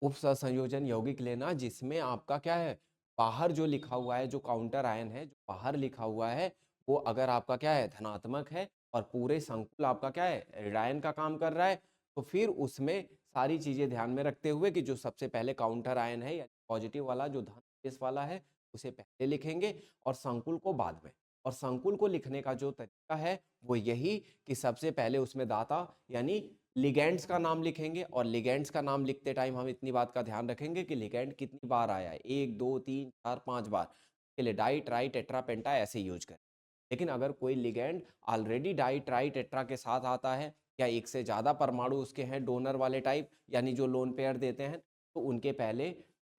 उपसंयोजन यौगिक लेना जिसमें आपका क्या है, बाहर जो लिखा हुआ है, जो काउंटर आयन है जो बाहर लिखा हुआ है, वो अगर आपका क्या है धनात्मक है, और पूरे संकुल आपका क्या है ऋणायन का काम कर रहा है, तो फिर उसमें सारी चीजें ध्यान में रखते हुए कि जो सबसे पहले काउंटर आयन है या पॉजिटिव वाला जो धन बेस वाला है उसे पहले लिखेंगे, और संकुल को बाद में। और संकुल को लिखने का जो तरीका है वो यही कि सबसे पहले उसमें दाता यानी लिगेंड्स का नाम लिखेंगे, और लिगेंड्स का नाम लिखते टाइम हम इतनी बात का ध्यान रखेंगे कि लिगेंड कितनी बार आया है, 1 2 3 4 5 बार के लिए डाई ट्राई टेट्रा पेंटा ऐसे यूज करें। लेकिन अगर कोई ligand already di tri tetra के साथ आता है, या एक से ज़्यादा परमाणु उसके हैं डोनर वाले टाइप यानी जो लोन पेयर देते हैं, तो उनके पहले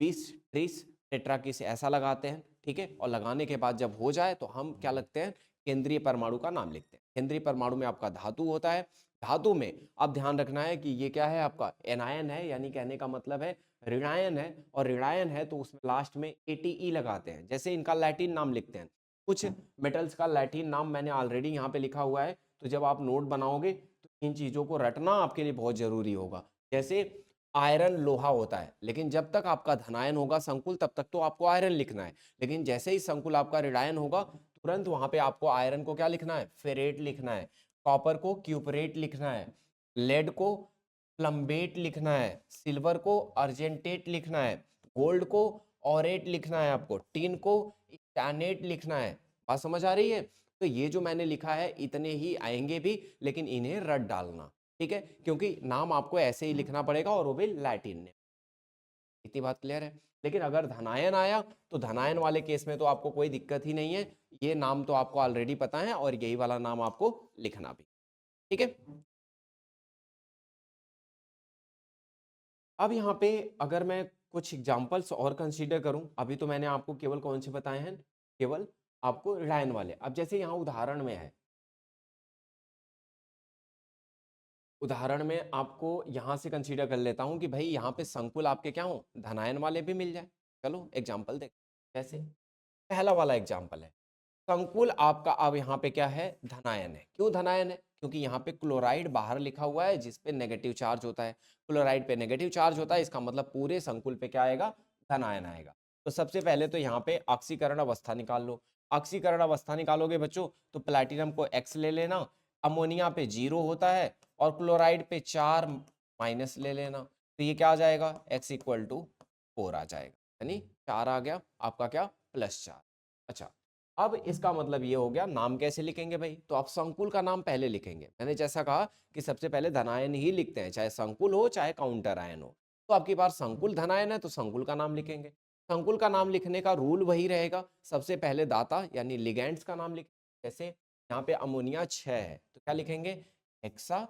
20 30 टेट्रा किस ऐसा लगाते हैं। ठीक है, और लगाने के बाद जब हो जाए तो हम क्या लगते हैं, केंद्रीय परमाणु का नाम लिखते हैं। केंद्रीय परमाणु में आपका धातु होता है, धातु में अब ध्यान रखना है कि ये क्या है आपका एनायन है, यानी कहने का मतलब है ऋणायन है, और ऋणायन है तो उसमें लास्ट में ATE लगाते हैं, जैसे इनका लैटिन नाम लिखते हैं। कुछ मेटल्स का लैटिन नाम मैंने ऑलरेडी यहाँ पे लिखा हुआ है, तो जब आप नोट बनाओगे तो इन चीज़ों को रटना आपके लिए बहुत जरूरी होगा। जैसे आयरन लोहा होता है, लेकिन जब तक आपका धनायन होगा संकुल तब तक तो आपको आयरन लिखना है, लेकिन जैसे ही संकुल आपका ऋणायन होगा तुरंत वहां पे आपको आयरन को क्या लिखना है, फेरेट लिखना है, कॉपर को क्यूपरेट लिखना है, लेड को प्लम्बेट लिखना है, सिल्वर को अर्जेंटेट लिखना है, गोल्ड को ऑरेट लिखना है, आपको टिन को स्टैनेट लिखना है। बात समझ आ रही है। तो ये जो मैंने लिखा है इतने ही आएंगे भी, लेकिन इन्हें रट डालना, ठीक है, क्योंकि नाम आपको ऐसे ही लिखना पड़ेगा और वो भी लैटिन में। इतनी बात क्लियर है। लेकिन अगर धनायन आया तो धनायन वाले केस में तो आपको कोई दिक्कत ही नहीं है, ये नाम तो आपको ऑलरेडी पता है और यही वाला नाम आपको लिखना भी, ठीक है। अब यहाँ पे अगर मैं कुछ एग्जांपल्स और कंसीडर करूं, अभी तो मैंने आपको केवल कौन से बताए हैं, केवल आपको ऋणायन वाले। अब जैसे यहाँ उदाहरण में है, उदाहरण में आपको यहाँ से कंसीडर कर लेता हूँ कि भाई यहाँ पे संकुल आपके क्या हो धनायन वाले भी मिल जाए। चलो एग्जाम्पल देख, जैसे पहला वाला एग्जाम्पल है, संकुल आपका अब यहाँ पे क्या है धनायन है। क्यों धनायन है, क्योंकि यहाँ पे क्लोराइड बाहर लिखा हुआ है जिस पे नेगेटिव चार्ज होता है, क्लोराइड पे नेगेटिव चार्ज होता है, इसका मतलब पूरे संकुल पे क्या आएगा, धनायन आएगा। तो सबसे पहले तो यहाँ पे ऑक्सीकरण अवस्था निकाल लो। ऑक्सीकरण अवस्था निकालोगे बच्चों तो प्लैटिनम को X ले लेना, अमोनिया पे 0 होता है, और क्लोराइड पे 4 माइनस ले लेना, तो ये क्या आ जाएगा X = 4 आ जाएगा, यानी 4 आ गया आपका क्या +4। अच्छा, अब इसका मतलब ये हो गया, नाम कैसे लिखेंगे भाई, तो आप संकुल का नाम पहले लिखेंगे। मैंने जैसा कहा कि सबसे पहले धनायन ही लिखते हैं, चाहे संकुल हो चाहे काउंटर आयन हो। तो आपकी बार संकुल धनायन है तो संकुल का नाम लिखेंगे। संकुल का नाम लिखने का रूल वही रहेगा, सबसे पहले दाता यानी लिगेंड्स का नाम लिख, जैसे यहाँ पे अमोनिया 6 है तो क्या लिखेंगे, हेक्सा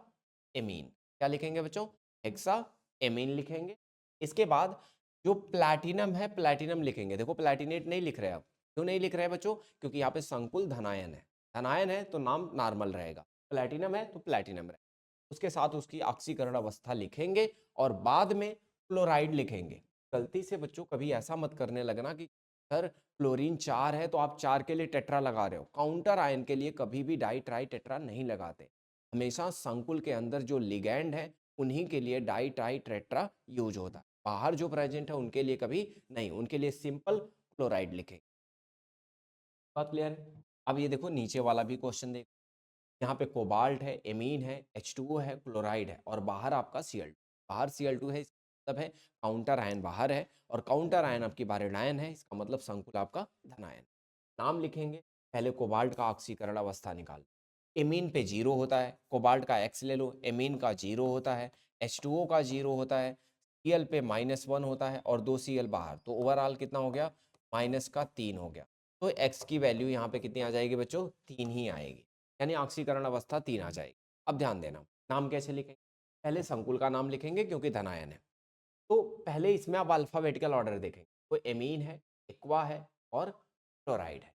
एमीन। क्या लिखेंगे बच्चों, हेक्सा एमीन लिखेंगे। इसके बाद जो प्लैटिनम है प्लैटिनम लिखेंगे। देखो प्लैटिनेट नहीं लिख रहे आप, क्यों नहीं लिख रहे हैं बच्चों, क्योंकि यहाँ पे संकुल धनायन है, धनायन है तो नाम नॉर्मल रहेगा, प्लैटिनम है तो प्लैटिनम रहेगा। उसके साथ उसकी ऑक्सीकरण अवस्था लिखेंगे, और बाद में क्लोराइड लिखेंगे। गलती से बच्चों कभी ऐसा मत करने लगना कि सर क्लोरीन 4 है तो आप 4 के लिए टेट्रा लगा रहे हो। काउंटर आयन के लिए कभी भी डाई ट्राई टेट्रा नहीं लगाते, हमेशा संकुल के अंदर जो लिगैंड है उन्हीं के लिए डाई ट्राई टेट्रा यूज होता है, बाहर जो प्रेजेंट है उनके लिए कभी नहीं, उनके लिए सिंपल क्लोराइड लिखेंगे। बात क्लियर है। अब ये देखो नीचे वाला भी क्वेश्चन देखो, यहाँ पे कोबाल्ट है, एमीन है, H2O है, क्लोराइड है, और बाहर आपका Cl2, बाहर Cl2 है, इसका मतलब है काउंटर आयन बाहर है, और काउंटर आयन आपकी बाहर ऋणायन है, इसका मतलब संकुल आपका धनायन। नाम लिखेंगे, पहले कोबाल्ट का ऑक्सीकरण अवस्था निकाल, एमीन पे 0 होता है, कोबाल्ट का X ले लो, एमीन का 0 होता है, H2O का 0 होता है, Cl पे -1 होता है, और 2 Cl बाहर, तो ओवरऑल कितना हो गया माइनस का 3 हो गया, तो एक्स की वैल्यू यहाँ पे कितनी आ जाएगी बच्चों, 3 ही आएगी, यानी ऑक्सीकरण अवस्था 3 आ जाएगी। अब ध्यान देना, नाम कैसे लिखेंगे, पहले संकुल का नाम लिखेंगे क्योंकि धनायन है, तो पहले इसमें आप अल्फाबेटिकल ऑर्डर देखेंगे, तो एमीन है, एक्वा है और क्लोराइड है।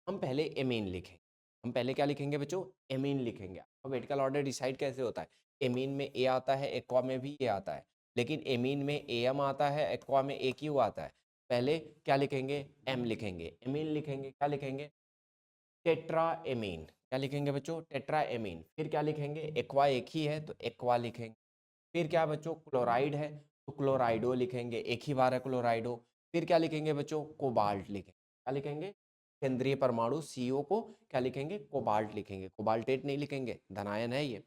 हम पहले एमीन लिखेंगे, हम पहले क्या लिखेंगे बच्चों, एमीन लिखेंगे। अल्फाबेटिकल ऑर्डर डिसाइड कैसे होता है, एमीन में ए आता है, एक्वा में भी ए आता है, लेकिन एमीन में एम आता है, एक्वा में ए क्यू आता है। पहले क्या लिखेंगे, एम लिखेंगे, एमीन लिखेंगे, क्या लिखेंगे, टेट्रा एमीन, क्या लिखेंगे बच्चों, टेट्रा एमीन। फिर क्या लिखेंगे, एक्वा एक ही है तो एक्वा लिखेंगे। फिर क्या बच्चों, क्लोराइड है तो क्लोराइडो लिखेंगे, एक ही बार है क्लोराइडो। फिर क्या लिखेंगे बच्चों, कोबाल्ट लिखेंगे, क्या लिखेंगे, केंद्रीय परमाणु सीओ को क्या लिखेंगे, कोबाल्ट लिखेंगे, कोबाल्टेट नहीं लिखेंगे, धनायन है ये,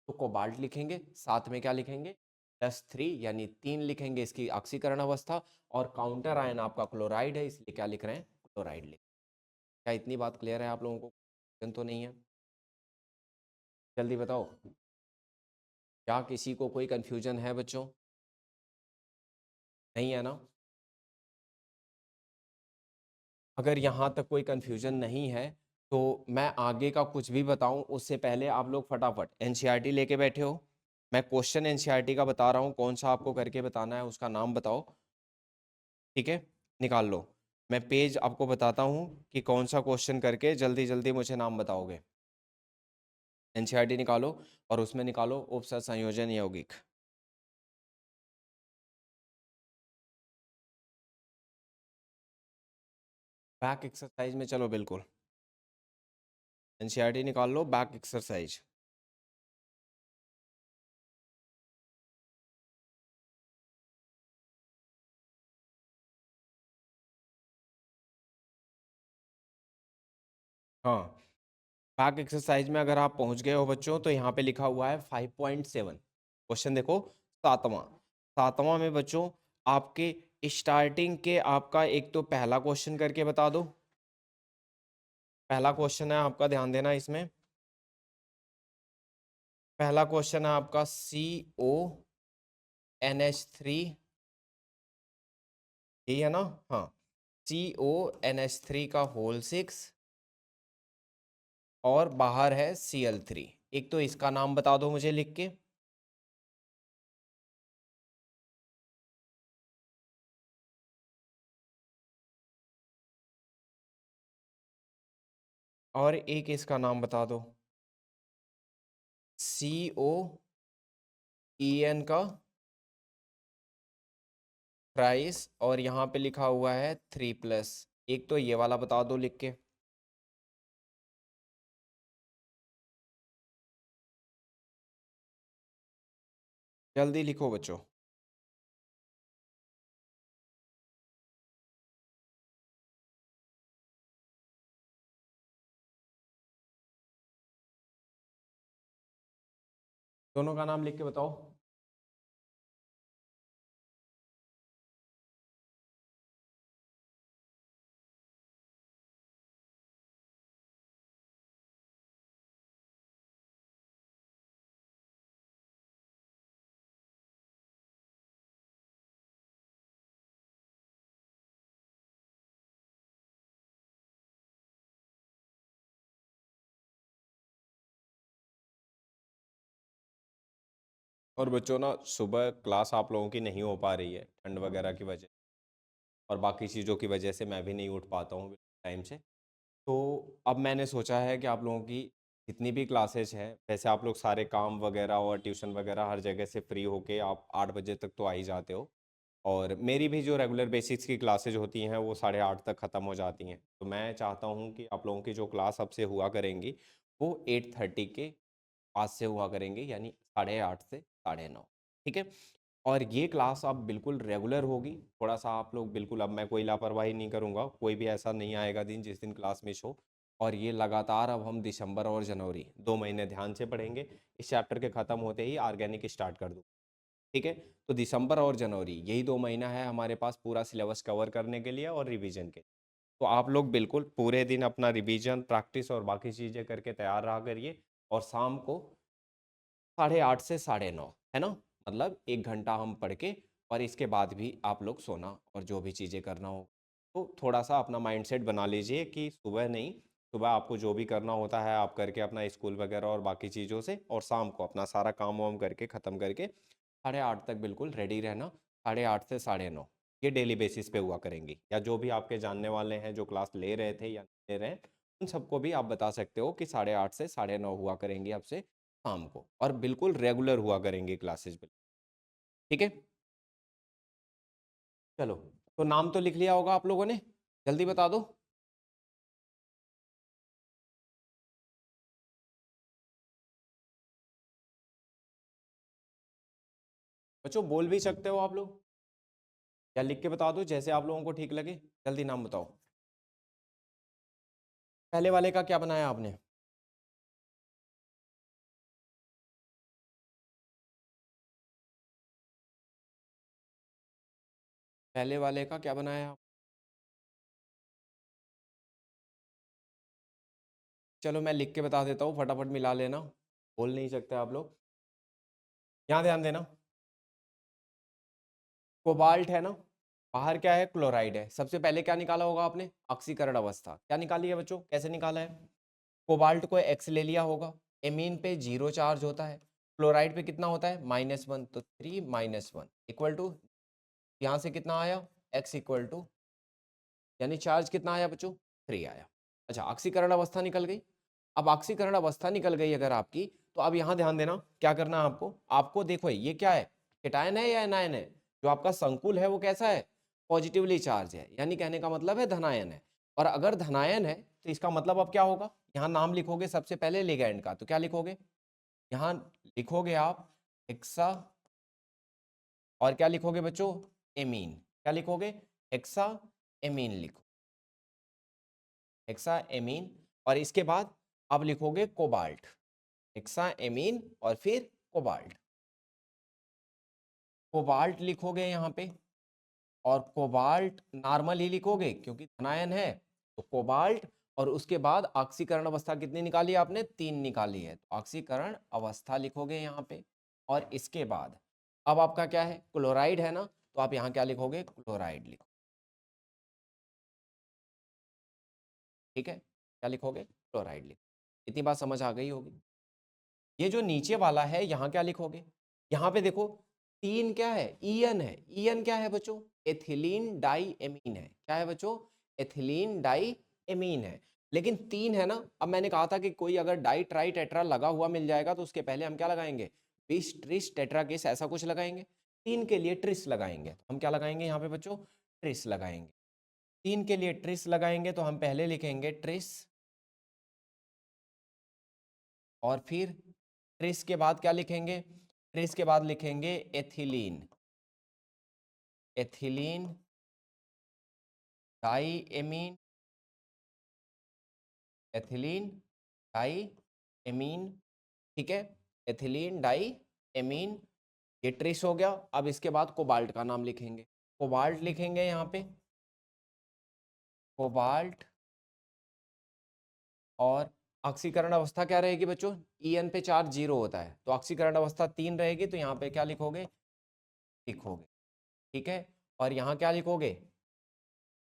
तो कोबाल्ट लिखेंगे। साथ में क्या लिखेंगे, +3 यानी 3 लिखेंगे इसकी ऑक्सीकरण अवस्था, और काउंटर आयन आपका क्लोराइड है, इसलिए क्या लिख रहे हैं, क्लोराइड लिख। क्या इतनी बात क्लियर है आप लोगों को, क्वेश्चन तो नहीं है, जल्दी बताओ, क्या किसी को कोई कंफ्यूजन है बच्चों, नहीं है ना। अगर यहाँ तक कोई कंफ्यूजन नहीं है तो मैं आगे का कुछ भी बताऊं उससे पहले आप लोग फटाफट एनसीईआरटी लेके बैठे हो, मैं क्वेश्चन एनसीईआरटी का बता रहा हूँ, कौन सा आपको करके बताना है उसका नाम बताओ, ठीक है, निकाल लो। मैं पेज आपको बताता हूँ कि कौन सा क्वेश्चन करके जल्दी जल्दी मुझे नाम बताओगे। एनसीईआरटी निकालो और उसमें निकालो उपसर्ग संयोजन यौगिक। बैक एक्सरसाइज में चलो, बिल्कुल एनसीईआरटी निकाल लो, बैक एक्सरसाइज। हाँ, बैक एक्सरसाइज में अगर आप पहुंच गए हो बच्चों तो यहाँ पे लिखा हुआ है 5.7, क्वेश्चन देखो, सातवां, सातवां में बच्चों आपके स्टार्टिंग के आपका एक तो पहला क्वेश्चन करके बता दो। पहला क्वेश्चन है आपका, ध्यान देना इसमें, पहला क्वेश्चन है आपका CONH3, यही है ना, हाँ, CONH3 का होल 6 और बाहर है Cl3। एक तो इसका नाम बता दो मुझे लिख के, और एक इसका नाम बता दो, COEN का प्राइस, और यहाँ पे लिखा हुआ है 3+। एक तो ये वाला बता दो लिख के, जल्दी लिखो बच्चों। दोनों का नाम लिख के बताओ। और बच्चों ना, सुबह क्लास आप लोगों की नहीं हो पा रही है ठंड वगैरह की वजह, और बाकी चीज़ों की वजह से मैं भी नहीं उठ पाता हूँ टाइम से। तो अब मैंने सोचा है कि आप लोगों की जितनी भी क्लासेज हैं, वैसे आप लोग सारे काम वगैरह और ट्यूशन वगैरह हर जगह से फ्री होके आप 8 बजे तक तो आ ही जाते हो, और मेरी भी जो रेगुलर बेसिक्स की क्लासेज होती हैं वो 8:30 तक ख़त्म हो जाती हैं। तो मैं चाहता हूँ कि आप लोगों की जो क्लास अब से हुआ करेंगी वो 8:30 के पास से हुआ करेंगे, यानी 8:30 से 9:30, ठीक है। और ये क्लास अब बिल्कुल रेगुलर होगी, थोड़ा सा आप लोग बिल्कुल, अब मैं कोई लापरवाही नहीं करूँगा, कोई भी ऐसा नहीं आएगा दिन जिस दिन क्लास मिस हो। और ये लगातार अब हम दिसंबर और जनवरी 2 महीने ध्यान से पढ़ेंगे, इस चैप्टर के ख़त्म होते ही ऑर्गेनिक स्टार्ट कर दूँ, ठीक है। तो दिसंबर और जनवरी यही 2 महीना है हमारे पास पूरा सिलेबस कवर करने के लिए और रिवीजन के, तो आप लोग बिल्कुल पूरे दिन अपना रिवीजन, प्रैक्टिस और बाकी चीज़ें करके तैयार रहा करिए, और शाम को 8:30 से 9:30, है ना, मतलब 1 घंटा हम पढ़ के, और इसके बाद भी आप लोग सोना और जो भी चीज़ें करना हो। तो थोड़ा सा अपना माइंडसेट बना लीजिए कि सुबह नहीं, सुबह आपको जो भी करना होता है आप करके अपना स्कूल वगैरह और बाकी चीज़ों से, और शाम को अपना सारा काम वाम करके ख़त्म करके 8:30 तक बिल्कुल रेडी रहना। 8:30 से 9:30 ये डेली बेसिस पे हुआ करेंगी, या जो भी आपके जानने वाले हैं जो क्लास ले रहे थे या नहीं ले रहे हैं, उन सबको भी आप बता सकते हो कि 8:30 से 9:30 हुआ करेंगी आपसे शाम को, और बिल्कुल रेगुलर हुआ करेंगी क्लासेस। ठीक है, चलो। तो नाम तो लिख लिया होगा आप लोगों ने, जल्दी बता दो। बच्चों बोल भी सकते हो आप लोग, या लिख के बता दो जैसे आप लोगों को ठीक लगे। जल्दी नाम बताओ। पहले वाले का क्या बनाया आपने? पहले वाले का क्या बनाया आप? चलो मैं लिख के बता देता हूँ, फटाफट मिला लेना, बोल नहीं सकते आप लोग। यहाँ ध्यान देना, कोबाल्ट है ना, बाहर क्या है, क्लोराइड है। सबसे पहले क्या निकाला होगा आपने? ऑक्सीकरण अवस्था। क्या निकाली है बच्चों, कैसे निकाला है? कोबाल्ट को एक्स ले लिया होगा, एमीन पे 0 चार्ज होता है, क्लोराइड पे कितना होता है -1, तो 3 -1 इक्वल टू, यहाँ से कितना आया, एक्स इक्वल टू, यानी चार्ज कितना आया बच्चों, 3 आया। अच्छा, ऑक्सीकरण अवस्था निकल गई। अब ऑक्सीकरण अवस्था निकल गई अगर आपकी, तो अब यहाँ ध्यान देना क्या करना है आपको। आपको देखो ये क्या है, केटायन है या एनायन है? जो आपका संकुल है वो कैसा है, पॉजिटिवली चार्ज है, यानी कहने का मतलब है धनायन है। और अगर धनायन है तो इसका मतलब अब क्या होगा, यहाँ नाम लिखोगे सबसे पहले लिगैंड का, तो क्या लिखोगे, यहाँ लिखोगे आप हेक्सा, और क्या लिखोगे बच्चों, एमीन। क्या लिखोगे, हेक्सा एमीन लिखो, हेक्सा एमीन। और इसके बाद अब लिखोगे कोबाल्ट, हेक्सा एमीन और फिर कोबाल्ट। कोबाल्ट लिखोगे यहाँ पे, और कोबाल्ट नॉर्मल ही लिखोगे क्योंकि धनायन है, तो कोबाल्ट। और उसके बाद ऑक्सीकरण अवस्था कितनी निकाली आपने, 3 निकाली है, तो ऑक्सीकरण अवस्था लिखोगे यहाँ पे। और इसके बाद अब आपका क्या है, क्लोराइड है ना, तो आप यहाँ क्या लिखोगे, क्लोराइड लिखो। ठीक है, क्या लिखोगे, क्लोराइड लिखो। इतनी बात समझ आ गई होगी। ये जो नीचे वाला है यहाँ क्या लिखोगे, यहाँ पे देखो 3 क्या है, ईएन है। ईएन क्या है बच्चों, एथिलीन डाई एमीन है। क्या है बच्चों, एथिलीन डाई एमीन है। लेकिन 3 है ना, अब मैंने कहा था कि कोई अगर डाई ट्राई टेट्रा लगा हुआ मिल जाएगा तो उसके पहले हम क्या लगाएंगे, बिस ट्रिस टेट्रा केस ऐसा कुछ लगाएंगे। 3 के लिए ट्रिस लगाएंगे, हम क्या लगाएंगे यहाँ पे बच्चों, ट्रिस लगाएंगे। 3 के लिए ट्रिस लगाएंगे तो हम पहले लिखेंगे ट्रिस, और फिर ट्रिस के बाद क्या लिखेंगे, ट्रिस के बाद लिखेंगे ethylene, ethylene diamine, ethylene diamine. ठीक है, एथिलीन डाई एमीन, ये ट्रिस हो गया। अब इसके बाद कोबाल्ट का नाम लिखेंगे, कोबाल्ट लिखेंगे यहाँ पे, कोबाल्ट। और ऑक्सीकरण अवस्था क्या रहेगी बच्चों, ईएन पे चार्ज 0 होता है, तो ऑक्सीकरण अवस्था 3 रहेगी, तो यहाँ पे क्या लिखोगे, लिखोगे। ठीक है, और यहाँ क्या लिखोगे,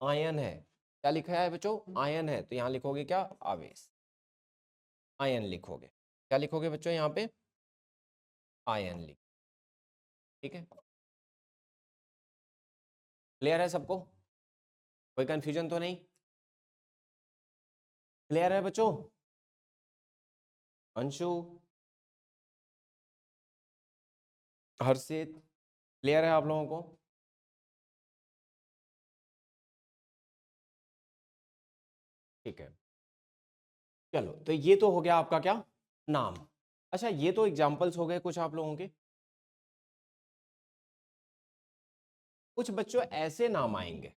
आयन है। क्या लिखा है बच्चों, आयन है, तो यहाँ लिखोगे क्या, आवेश, आयन लिखोगे। क्या लिखोगे बच्चों यहाँ पे, आयन लिख। ठीक है, क्लियर है सबको, कोई कंफ्यूजन तो नहीं, क्लियर है बच्चों? अंशु, हर्षित, क्लियर है आप लोगों को? ठीक है, चलो। तो ये तो हो गया आपका क्या, नाम। अच्छा, ये तो एग्जाम्पल्स हो गए कुछ आप लोगों के। कुछ बच्चों ऐसे नाम आएंगे,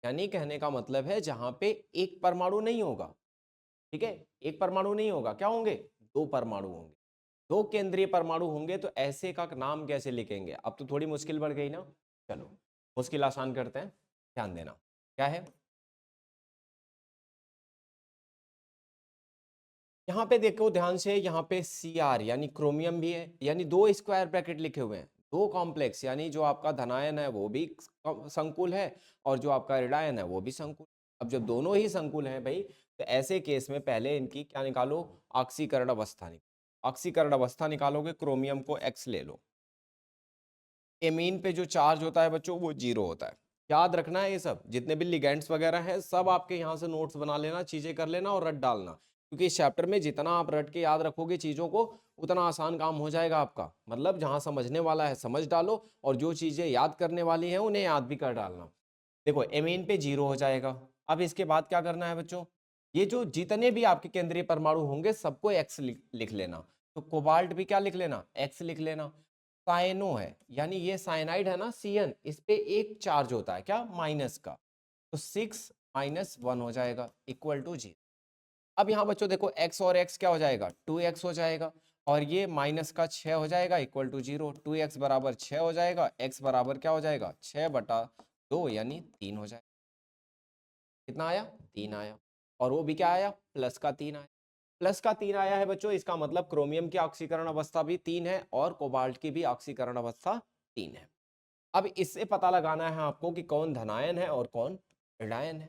यानी कहने का मतलब है जहां पे एक परमाणु नहीं होगा। ठीक है, एक परमाणु नहीं होगा, क्या होंगे, 2 परमाणु होंगे, 2 केंद्रीय परमाणु होंगे। तो ऐसे का नाम कैसे लिखेंगे, अब तो थोड़ी मुश्किल बढ़ गई ना। चलो मुश्किल आसान करते हैं, ध्यान देना। क्या है, यहाँ पे देखो ध्यान से, यहाँ पे Cr यानी क्रोमियम भी है, यानी 2 स्क्वायर ब्रैकेट लिखे हुए हैं, दो कॉम्प्लेक्स यानी जो आपका धनायन है वो भी संकुल है और जो आपका ऋणायन है वो भी संकुल। अब जब दोनों ही संकुल हैं भाई, तो ऐसे केस में पहले इनकी क्या निकालो, ऑक्सीकरण अवस्था निकालो। ऑक्सीकरण अवस्था निकालोगे, क्रोमियम को X ले लो। एमीन पे जो चार्ज होता है बच्चों वो 0 होता है। याद रखना है, ये सब जितने भी लिगेंड्स वगैरह हैं सब आपके यहाँ से नोट्स बना लेना, चीजें कर लेना और रट डालना, क्योंकि इस चैप्टर में जितना आप रट के याद रखोगे चीजों को उतना आसान काम हो जाएगा आपका। मतलब जहां समझने वाला है समझ डालो और जो चीजें याद करने वाली हैं उन्हें याद भी कर डालना। देखो एमीन पे 0 हो जाएगा। अब इसके बाद क्या करना है बच्चों, ये जो जितने भी आपके केंद्रीय परमाणु होंगे सबको एक्स लिख लेना। तो कोबाल्ट भी क्या लिख लेना, एक्स लिख लेना। साइनो है यानी ये साइनाइड है ना, सीएन, इस पे एक चार्ज होता है क्या, माइनस का, तो 6 माइनस 1 हो जाएगा इक्वल टू 0। अब यहाँ बच्चों देखो x और x क्या हो जाएगा, 2x हो जाएगा और ये माइनस का 6 हो जाएगा इक्वल टू 0। 2x बराबर 6 हो जाएगा, x बराबर क्या हो जाएगा 6/2 यानी 3 हो जाएगा। कितना आया, 3 आया। और वो भी क्या आया, प्लस का 3 आया। प्लस का 3 आया है बच्चों, इसका मतलब क्रोमियम की ऑक्सीकरण अवस्था भी 3 है और कोबाल्ट की भी ऑक्सीकरण अवस्था 3 है। अब इससे पता लगाना है आपको कि कौन धनायन है और कौन ऋणायन है।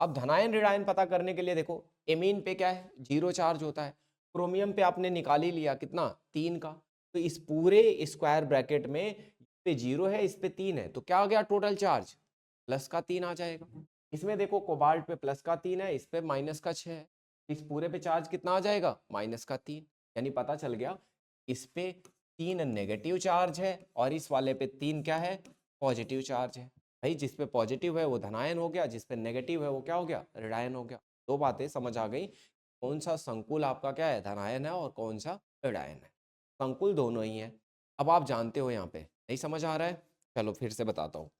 अब धनायन ऋणायन पता करने के लिए देखो, एमीन पे क्या है, 0 चार्ज होता है। क्रोमियम पे आपने निकाल ही लिया कितना, 3 का। तो इस पूरे स्क्वायर ब्रैकेट में इस पे 0 है, इस पे 3 है, तो क्या आ गया टोटल चार्ज, प्लस का 3 आ जाएगा। इसमें देखो कोबाल्ट पे प्लस का 3 है, इस पे माइनस का 6 है, इस पूरे पे चार्ज कितना आ जाएगा, माइनस का 3। यानी पता चल गया इस पे 3 नेगेटिव चार्ज है और इस वाले पे 3 क्या है, पॉजिटिव चार्ज है। भाई जिस पे पॉजिटिव है वो धनायन हो गया, जिस पे नेगेटिव है वो क्या हो गया, ऋणायन हो गया। दो बातें समझ आ गई, कौन सा संकुल आपका क्या है, धनायन है और कौन सा ऋणायन है। संकुल दोनों ही है। अब आप जानते हो यहाँ पे नहीं समझ आ रहा है, चलो फिर से बताता हूँ।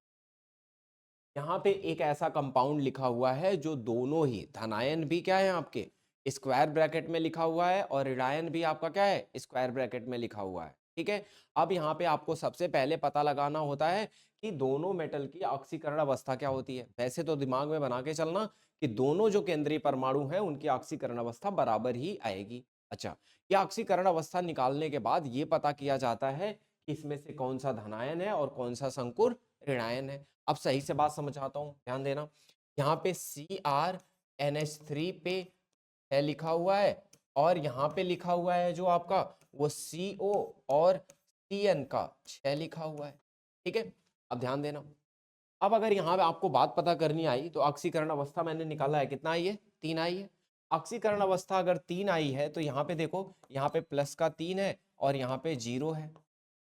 यहाँ पे एक ऐसा कंपाउंड लिखा हुआ है जो दोनों ही, धनायन भी क्या है आपके स्क्वायर ब्रैकेट में लिखा हुआ है और ऋणायन भी आपका क्या है, स्क्वायर ब्रैकेट में लिखा हुआ है। ठीक है, अब यहाँ पे आपको सबसे पहले पता लगाना होता है कि दोनों मेटल की ऑक्सीकरण अवस्था क्या होती है। वैसे तो दिमाग में बना के चलना कि दोनों जो केंद्रीय परमाणु हैं उनकी ऑक्सीकरण अवस्था बराबर ही आएगी। अच्छा, ये ऑक्सीकरण अवस्था निकालने के बाद ये पता किया जाता है कि इसमें से कौन सा धनायन है और कौन सा संकुल ऋणायन है। अब सही से बात समझाता हूँ, ध्यान देना। यहाँ पे CrNH3 पे है लिखा हुआ है और यहाँ पे लिखा हुआ है जो आपका वो CO और CN का 6 लिखा हुआ है। ठीक है, अब ध्यान देना। अब अगर यहाँ पे आपको बात पता करनी आई तो ऑक्सीकरण अवस्था मैंने निकाला है, कितना आई है, 3 आई है। ऑक्सीकरण अवस्था अगर 3 आई है तो यहाँ पे देखो, यहाँ पे प्लस का 3 है और यहाँ पे 0 है।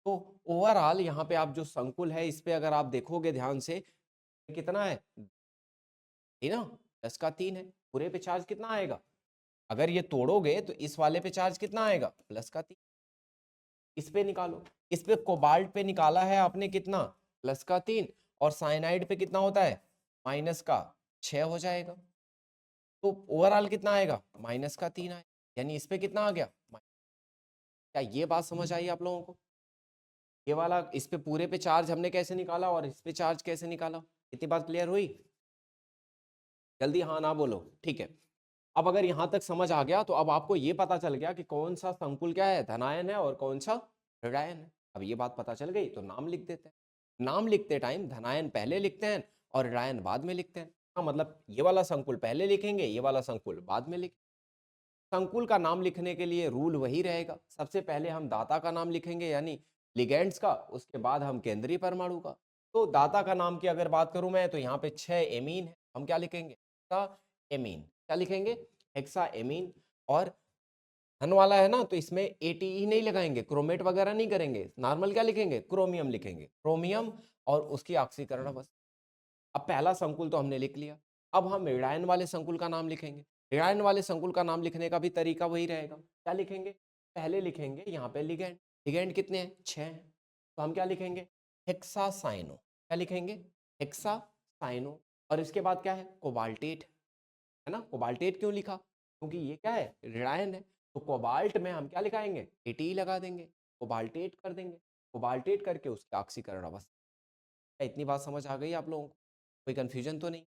तो ओवरऑल यहाँ पे आप जो संकुल है इस पे अगर आप देखोगे ध्यान से, कितना है, है ना, 10 का 3 है। पूरे पे चार्ज कितना आएगा, अगर ये तोड़ोगे तो इस वाले पे चार्ज कितना आएगा, प्लस का 3। इस पे निकालो, इस पे कोबाल्ट पे निकाला है आपने कितना, प्लस का 3, और साइनाइड पे कितना होता है, माइनस का 6 हो जाएगा। तो ओवरऑल कितना आएगा, माइनस का 3 आएगा, यानी इस पे कितना आ गया। क्या ये बात समझ आई आप लोगों को, ये वाला इस पे पूरे पे चार्ज हमने कैसे निकाला और इस पे चार्ज कैसे निकाला, इतनी बात क्लियर हुई। जल्दी हाँ ना बोलो, ठीक है। अब अगर यहां तक समझ आ गया तो अब आपको ये पता चल गया कि कौन सा संकुल क्या है, धनायन है और कौन सा ऋणायन है। अब ये बात पता चल गई तो नाम लिख देते हैं। नाम लिखते टाइम धनायन पहले लिखते हैं और ऋणायन बाद में लिखते हैं। हाँ, मतलब ये वाला संकुल पहले लिखेंगे, ये वाला संकुल बाद में लिखेंगे। संकुल का नाम लिखने के लिए रूल वही रहेगा, सबसे पहले हम दाता का नाम लिखेंगे यानी लिगेंड्स का, उसके बाद हम केंद्रीय परमाणु का। तो दाता का नाम की अगर बात करूं मैं तो यहाँ पे 6 एमीन है, हम क्या लिखेंगे, हेक्सा एमीन। क्या लिखेंगे, हेक्सा एमीन। और धन वाला है ना तो इसमें ATE नहीं लगाएंगे, क्रोमेट वगैरह नहीं करेंगे, नॉर्मल क्या लिखेंगे, क्रोमियम लिखेंगे, क्रोमियम और उसकी ऑक्सीकरण अवस्था। अब पहला संकुल तो हमने लिख लिया, अब हम ऋणायन वाले संकुल का नाम लिखेंगे। ऋणायन वाले संकुल का नाम लिखने का भी तरीका वही रहेगा, क्या लिखेंगे, पहले लिखेंगे यहाँ पे लिगेंड। लिगेंड कितने हैं, 6 हैं, तो हम क्या लिखेंगे, हेक्सासाइनो। क्या लिखेंगे, हेक्सासाइनो। और इसके बाद क्या है, कोबाल्टेट, है ना। कोबाल्टेट क्यों लिखा, क्योंकि ये क्या है, ऋणायन है। तो कोबाल्ट में हम क्या लिखाएंगे, ATE लगा देंगे, कोबाल्टेट कर देंगे, कोबाल्टेट करके उसकी ऑक्सीकरण अवस्था। इतनी बात समझ आ गई आप लोगों को, कोई कंफ्यूजन तो नहीं।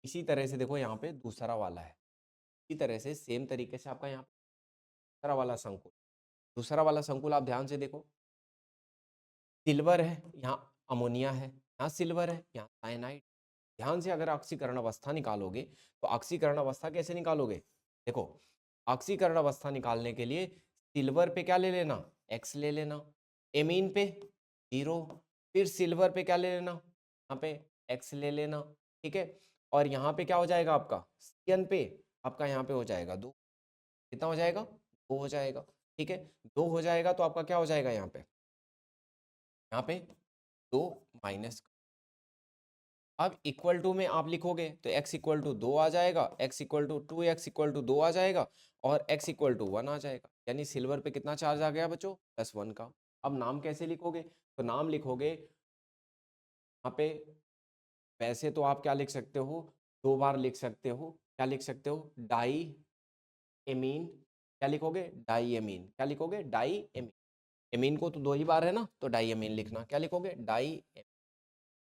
इसी तरह से देखो यहाँ पे दूसरा वाला है, इसी तरह से सेम तरीके से आपका यहाँ पे दूसरा वाला संकुल, दूसरा वाला संकुल आप ध्यान से देखो। सिल्वर है, यहाँ अमोनिया है, यहाँ सिल्वर है, यहाँ साइनाइड। ध्यान से अगर ऑक्सीकरण अवस्था निकालोगे तो ऑक्सीकरण अवस्था कैसे निकालोगे? देखो, ऑक्सीकरण अवस्था निकालने के लिए सिल्वर पे क्या ले लेना? एक्स ले लेना, एमीन पे 0, फिर सिल्वर पे क्या ले लेना? यहाँ पे एक्स ले लेना, ठीक है। और यहाँ पे क्या हो जाएगा आपका? CN पे आपका यहाँ पे हो जाएगा 2। कितना हो जाएगा? 2 हो जाएगा, ठीक है। 2 हो जाएगा तो आपका क्या हो जाएगा यहाँ पे? यहाँ पे 2 माइनस, अब इक्वल टू में आप लिखोगे तो x इक्वल टू 2 आ जाएगा, x equal to 2x equal to 2 आ जाएगा और x इक्वल टू 1 आ जाएगा। यानी सिल्वर पे कितना चार्ज आ गया बच्चों? +1 का। अब नाम कैसे लिखोगे? तो नाम लिखोगे यहाँ पे, वैसे तो आप क्या लिख सकते हो? 2 बार लिख सकते हो। क्या लिख सकते हो? Diamine. क्या लिखोगे? Diamine. क्या लिखोगे? Die amine. एमीन को तो 2 ही बार है ना, तो डाई एमीन लिखना। क्या लिखोगे? Diamine.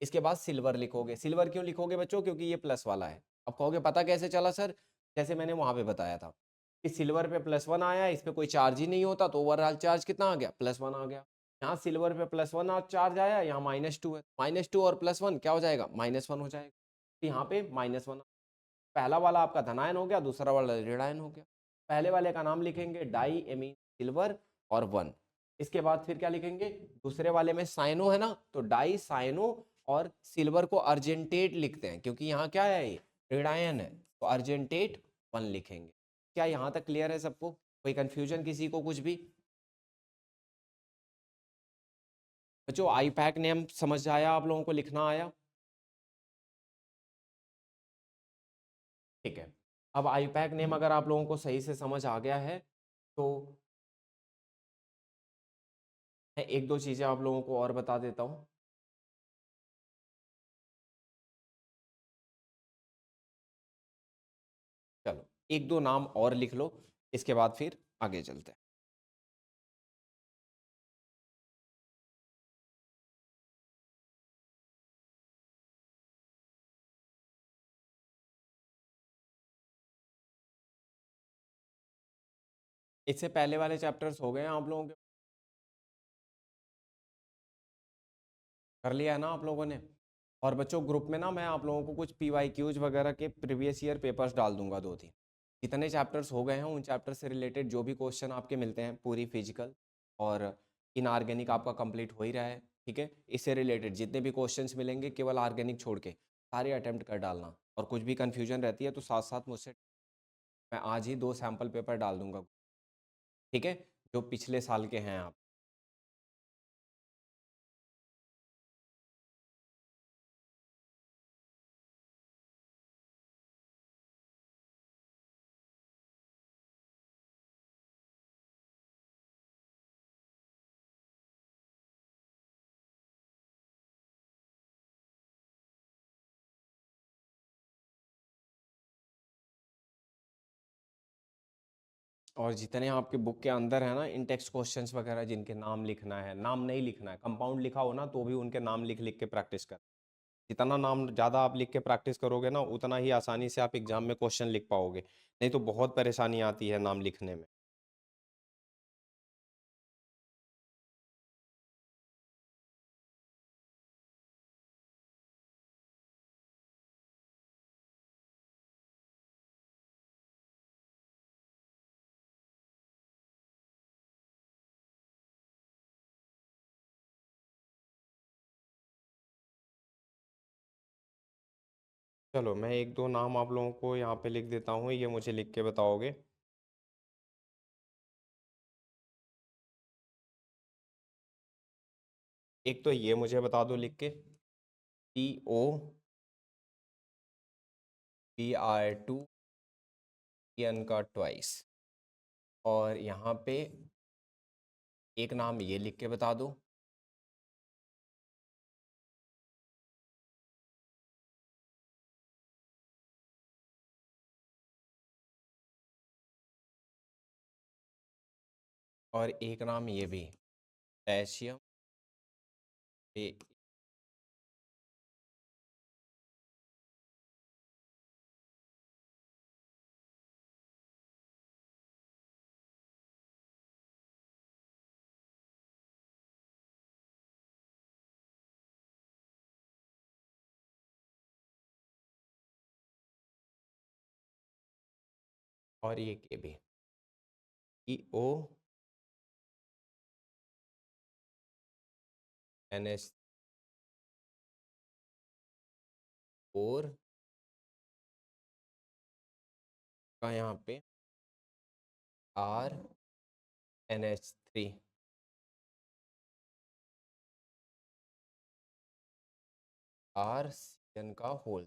इसके बाद सिल्वर लिखोगे। सिल्वर क्यों लिखोगे बच्चों? क्योंकि ये प्लस वाला है। अब कहोगे पता कैसे चला सर? जैसे मैंने वहां पे बताया था कि सिल्वर पे +1 आया, इस पे कोई चार्ज ही नहीं होता, तो ओवरऑल चार्ज कितना आ गया? +1 आ गया। यहाँ सिल्वर पे +1 चार्ज आया, यहाँ -2 है, -2 और +1 क्या हो जाएगा? -1 हो जाएगा। तो यहाँ पे -1, पहला वाला आपका धनायन हो गया, दूसरा वाला ऋणायन हो गया। पहले वाले का नाम लिखेंगे डाई एमीन सिल्वर और 1। इसके बाद फिर क्या लिखेंगे? दूसरे वाले में साइनो है ना, तो डाई साइनो और सिल्वर को अर्जेंटेट लिखते हैं क्योंकि यहाँ क्या है? ये ऋणायन है, तो अर्जेंटेट 1 लिखेंगे। क्या यहाँ तक क्लियर है सबको? कोई कंफ्यूजन किसी को कुछ भी? बच्चों आईपैक नेम समझ आया आप लोगों को? लिखना आया? ठीक है। अब आईपैक नेम अगर आप लोगों को सही से समझ आ गया है तो मैं एक दो चीजें आप लोगों को और बता देता हूँ। चलो एक दो नाम और लिख लो, इसके बाद फिर आगे चलते हैं। इससे पहले वाले चैप्टर्स हो गए हैं आप लोगों के? कर लिया है ना आप लोगों ने? और बच्चों ग्रुप में ना मैं आप लोगों को कुछ PYQs वगैरह के प्रीवियस ईयर पेपर्स डाल दूंगा 2-3। जितने चैप्टर्स हो गए हैं उन चैप्टर से रिलेटेड जो भी क्वेश्चन आपके मिलते हैं, पूरी फिजिकल और इनऑर्गेनिक आपका कंप्लीट हो ही रहा है, ठीक है। इससे रिलेटेड जितने भी क्वेश्चंस मिलेंगे केवल ऑर्गेनिक छोड़ के सारे अटेम्प्ट कर डालना, और कुछ भी कन्फ्यूजन रहती है तो साथ साथ मुझसे, मैं आज ही 2 सैम्पल पेपर डाल दूंगा, ठीक है, जो पिछले साल के हैं आप। और जितने आपके बुक के अंदर है ना इन टेक्स्ट क्वेश्चंस वगैरह जिनके नाम लिखना है, नाम नहीं लिखना है, कंपाउंड लिखा हो ना तो भी उनके नाम लिख लिख के प्रैक्टिस कर। जितना नाम ज़्यादा आप लिख के प्रैक्टिस करोगे ना उतना ही आसानी से आप एग्जाम में क्वेश्चन लिख पाओगे, नहीं तो बहुत परेशानी आती है नाम लिखने में। चलो मैं एक दो नाम आप लोगों को यहाँ पे लिख देता हूँ, ये मुझे लिख के बताओगे। एक तो ये मुझे बता दो लिख के, COBR2 का ट्वाइस। और यहाँ पे एक नाम ये लिख के बता दो। और एक नाम ये भी, पोटेशियम पे। और ये के भी CO NH4 का यहाँ पे RNH3 RCN का होल।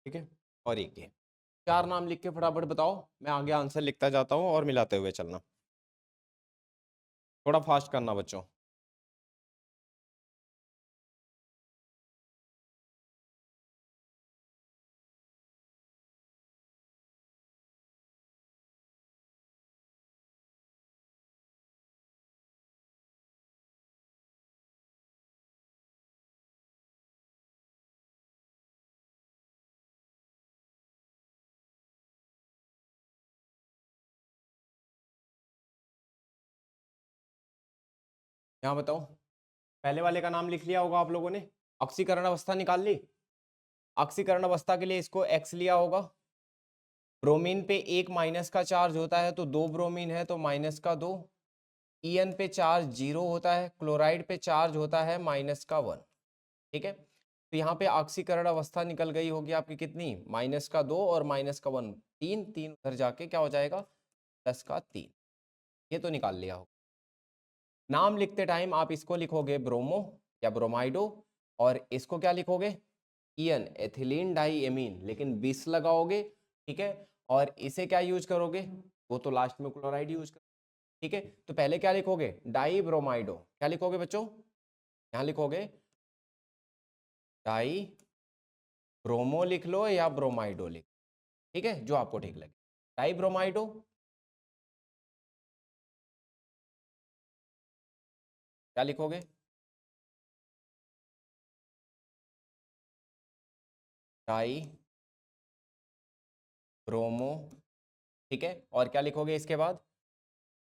ठीक है, और एक ये 4 नाम लिख के फटाफट बताओ, मैं आगे आंसर लिखता जाता हूँ और मिलाते हुए चलना। थोड़ा फास्ट करना बच्चों। यहाँ बताओ, पहले वाले का नाम लिख लिया होगा आप लोगों ने, ऑक्सीकरण अवस्था निकाल ली। ऑक्सीकरण अवस्था के लिए इसको X लिया होगा। ब्रोमीन पे 1 माइनस का चार्ज होता है तो 2 ब्रोमीन है तो -2। EN पे चार्ज 0 होता है, क्लोराइड पे चार्ज होता है -1। ठीक है, तो यहाँ पे ऑक्सीकरण अवस्था निकल गई होगी आपकी कितनी, -2 और -1, 3 3 उधर जाके क्या हो जाएगा, 10⁻3। ये तो निकाल लिया होगा। नाम लिखते टाइम आप इसको लिखोगे ब्रोमो या ब्रोमाइडो, और इसको क्या लिखोगे, EN एथिलीन डाई एमीन, लेकिन 20 लगाओगे। ठीक है, और इसे क्या यूज करोगे, वो तो लास्ट में क्लोराइड यूज करोगे। ठीक है, तो पहले क्या लिखोगे, डाई ब्रोमाइडो, क्या लिखोगे बच्चों, यहाँ लिखोगे डाई ब्रोमो लिख लो या ब्रोमाइडो लिख, ठीक है, जो आपको ठीक लगे। डाई ब्रोमाइडो, क्या लिखोगे, डाई ब्रोमो। ठीक है, और क्या लिखोगे इसके बाद,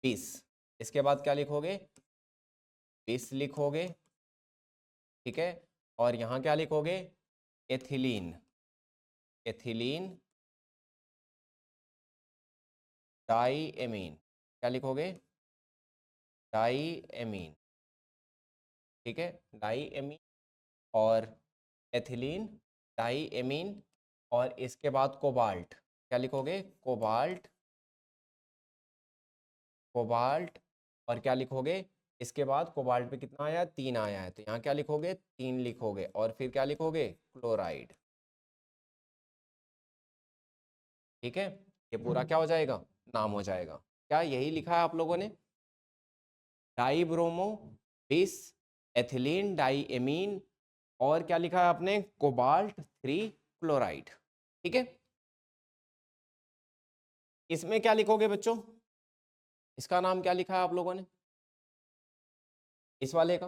20। इसके बाद क्या लिखोगे, 20 लिखोगे। ठीक है, और यहाँ क्या लिखोगे, एथिलीन, एथिलीन डाई एमीन, क्या लिखोगे, डाई एमीन। ठीक है, डाई एमीन और एथिलीन डाई एमीन, और इसके बाद कोबाल्ट, क्या लिखोगे, कोबाल्ट, कोबाल्ट, और क्या लिखोगे, इसके बाद कोबाल्ट पे कितना आया, 3 आया है, तो यहाँ क्या लिखोगे, 3 लिखोगे, और फिर क्या लिखोगे, क्लोराइड। ठीक है, ये पूरा क्या हो जाएगा, नाम हो जाएगा। क्या यही लिखा है आप लोगों ने, dibromo 20, ethylene diamine, और क्या लिखा है आपने, कोबाल्ट 3 क्लोराइड। ठीक है, इसमें क्या लिखोगे बच्चों, इसका नाम क्या लिखा है आप लोगों ने, इस वाले का,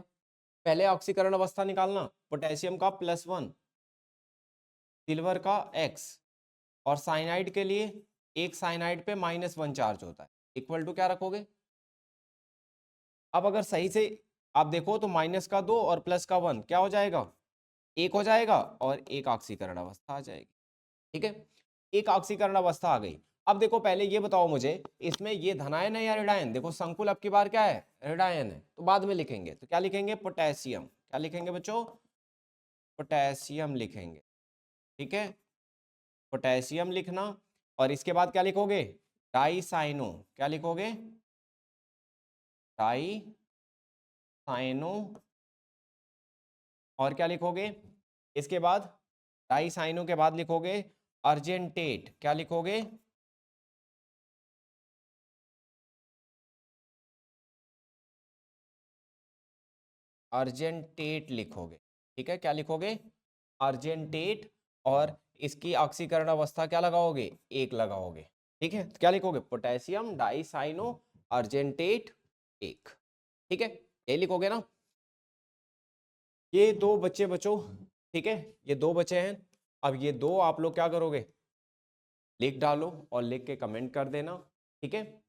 पहले ऑक्सीकरण अवस्था निकालना, पोटेशियम का +1, सिल्वर का X, और साइनाइड के लिए एक साइनाइड पे -1 चार्ज होता है, इक्वल टू क्या रखोगे। अब अगर सही से आप देखो तो -2 और +1 क्या हो जाएगा, एक हो जाएगा और एक ऑक्सीकरण अवस्था आ जाएगी। ठीक है, एक ऑक्सीकरण अवस्था आ गई। अब देखो पहले ये बताओ मुझे, इसमें ये धनायन है या ऋणायन? देखो संकुल अब की बार क्या है, ऋणायन है, तो बाद में लिखेंगे। तो क्या लिखेंगे, पोटेशियम। क्या लिखेंगे बच्चों, पोटेशियम लिखेंगे। ठीक है, पोटेशियम लिखना। और इसके बाद क्या लिखोगे, डाइसाइनो। क्या लिखोगे, डाइसाइनो। और क्या लिखोगे इसके बाद, डाइसाइनो के बाद लिखोगे अर्जेंटेट। क्या लिखोगे, अर्जेंटेट लिखोगे। ठीक है, क्या लिखोगे, अर्जेंटेट। और इसकी ऑक्सीकरण अवस्था क्या लगाओगे, एक लगाओगे। ठीक है, तो क्या लिखोगे, पोटेशियम डाइसाइनो अर्जेंटेट एक। ठीक है, ये लिखोगे ना। ये दो बच्चे बचो। ठीक है, ये दो बचे हैं। अब ये दो आप लोग क्या करोगे, लिख डालो और लिख के कमेंट कर देना। ठीक है,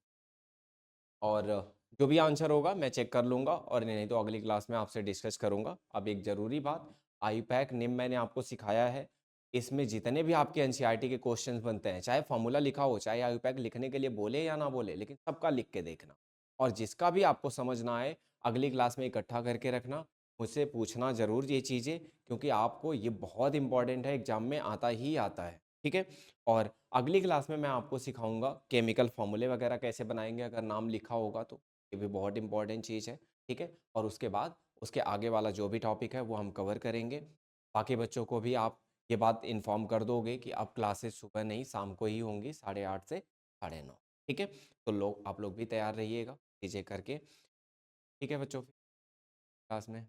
और जो भी आंसर होगा मैं चेक कर लूंगा, और नहीं तो अगली क्लास में आपसे डिस्कस करूंगा। अब एक जरूरी बात, आईपैक निम मैंने आपको सिखाया है, इसमें जितने भी आपके एनसीईआरटी के क्वेश्चंस बनते हैं, चाहे फॉर्मूला लिखा हो, चाहे आईपैक लिखने के लिए बोले या ना बोले, लेकिन सबका लिख के देखना। और जिसका भी आपको समझ ना आए, अगली क्लास में इकट्ठा करके रखना, मुझसे पूछना जरूर ये चीज़ें, क्योंकि आपको ये बहुत इंपॉर्टेंट है, एग्जाम में आता ही आता है। ठीक है, और अगली क्लास में मैं आपको सिखाऊंगा केमिकल फॉर्मूले वगैरह कैसे बनाएंगे, अगर नाम लिखा होगा तो ये भी बहुत इंपॉर्टेंट चीज़ है। ठीक है, और उसके बाद उसके आगे वाला जो भी टॉपिक है वो हम कवर करेंगे। बाकी बच्चों को भी आप ये बात इन्फॉर्म कर दोगे कि अब क्लासेस सुबह नहीं शाम को ही होंगी, 8:30 से 9:30। ठीक है, तो लोग आप लोग भी तैयार रहिएगा चीज़ें करके। ठीक है बच्चों, क्लास में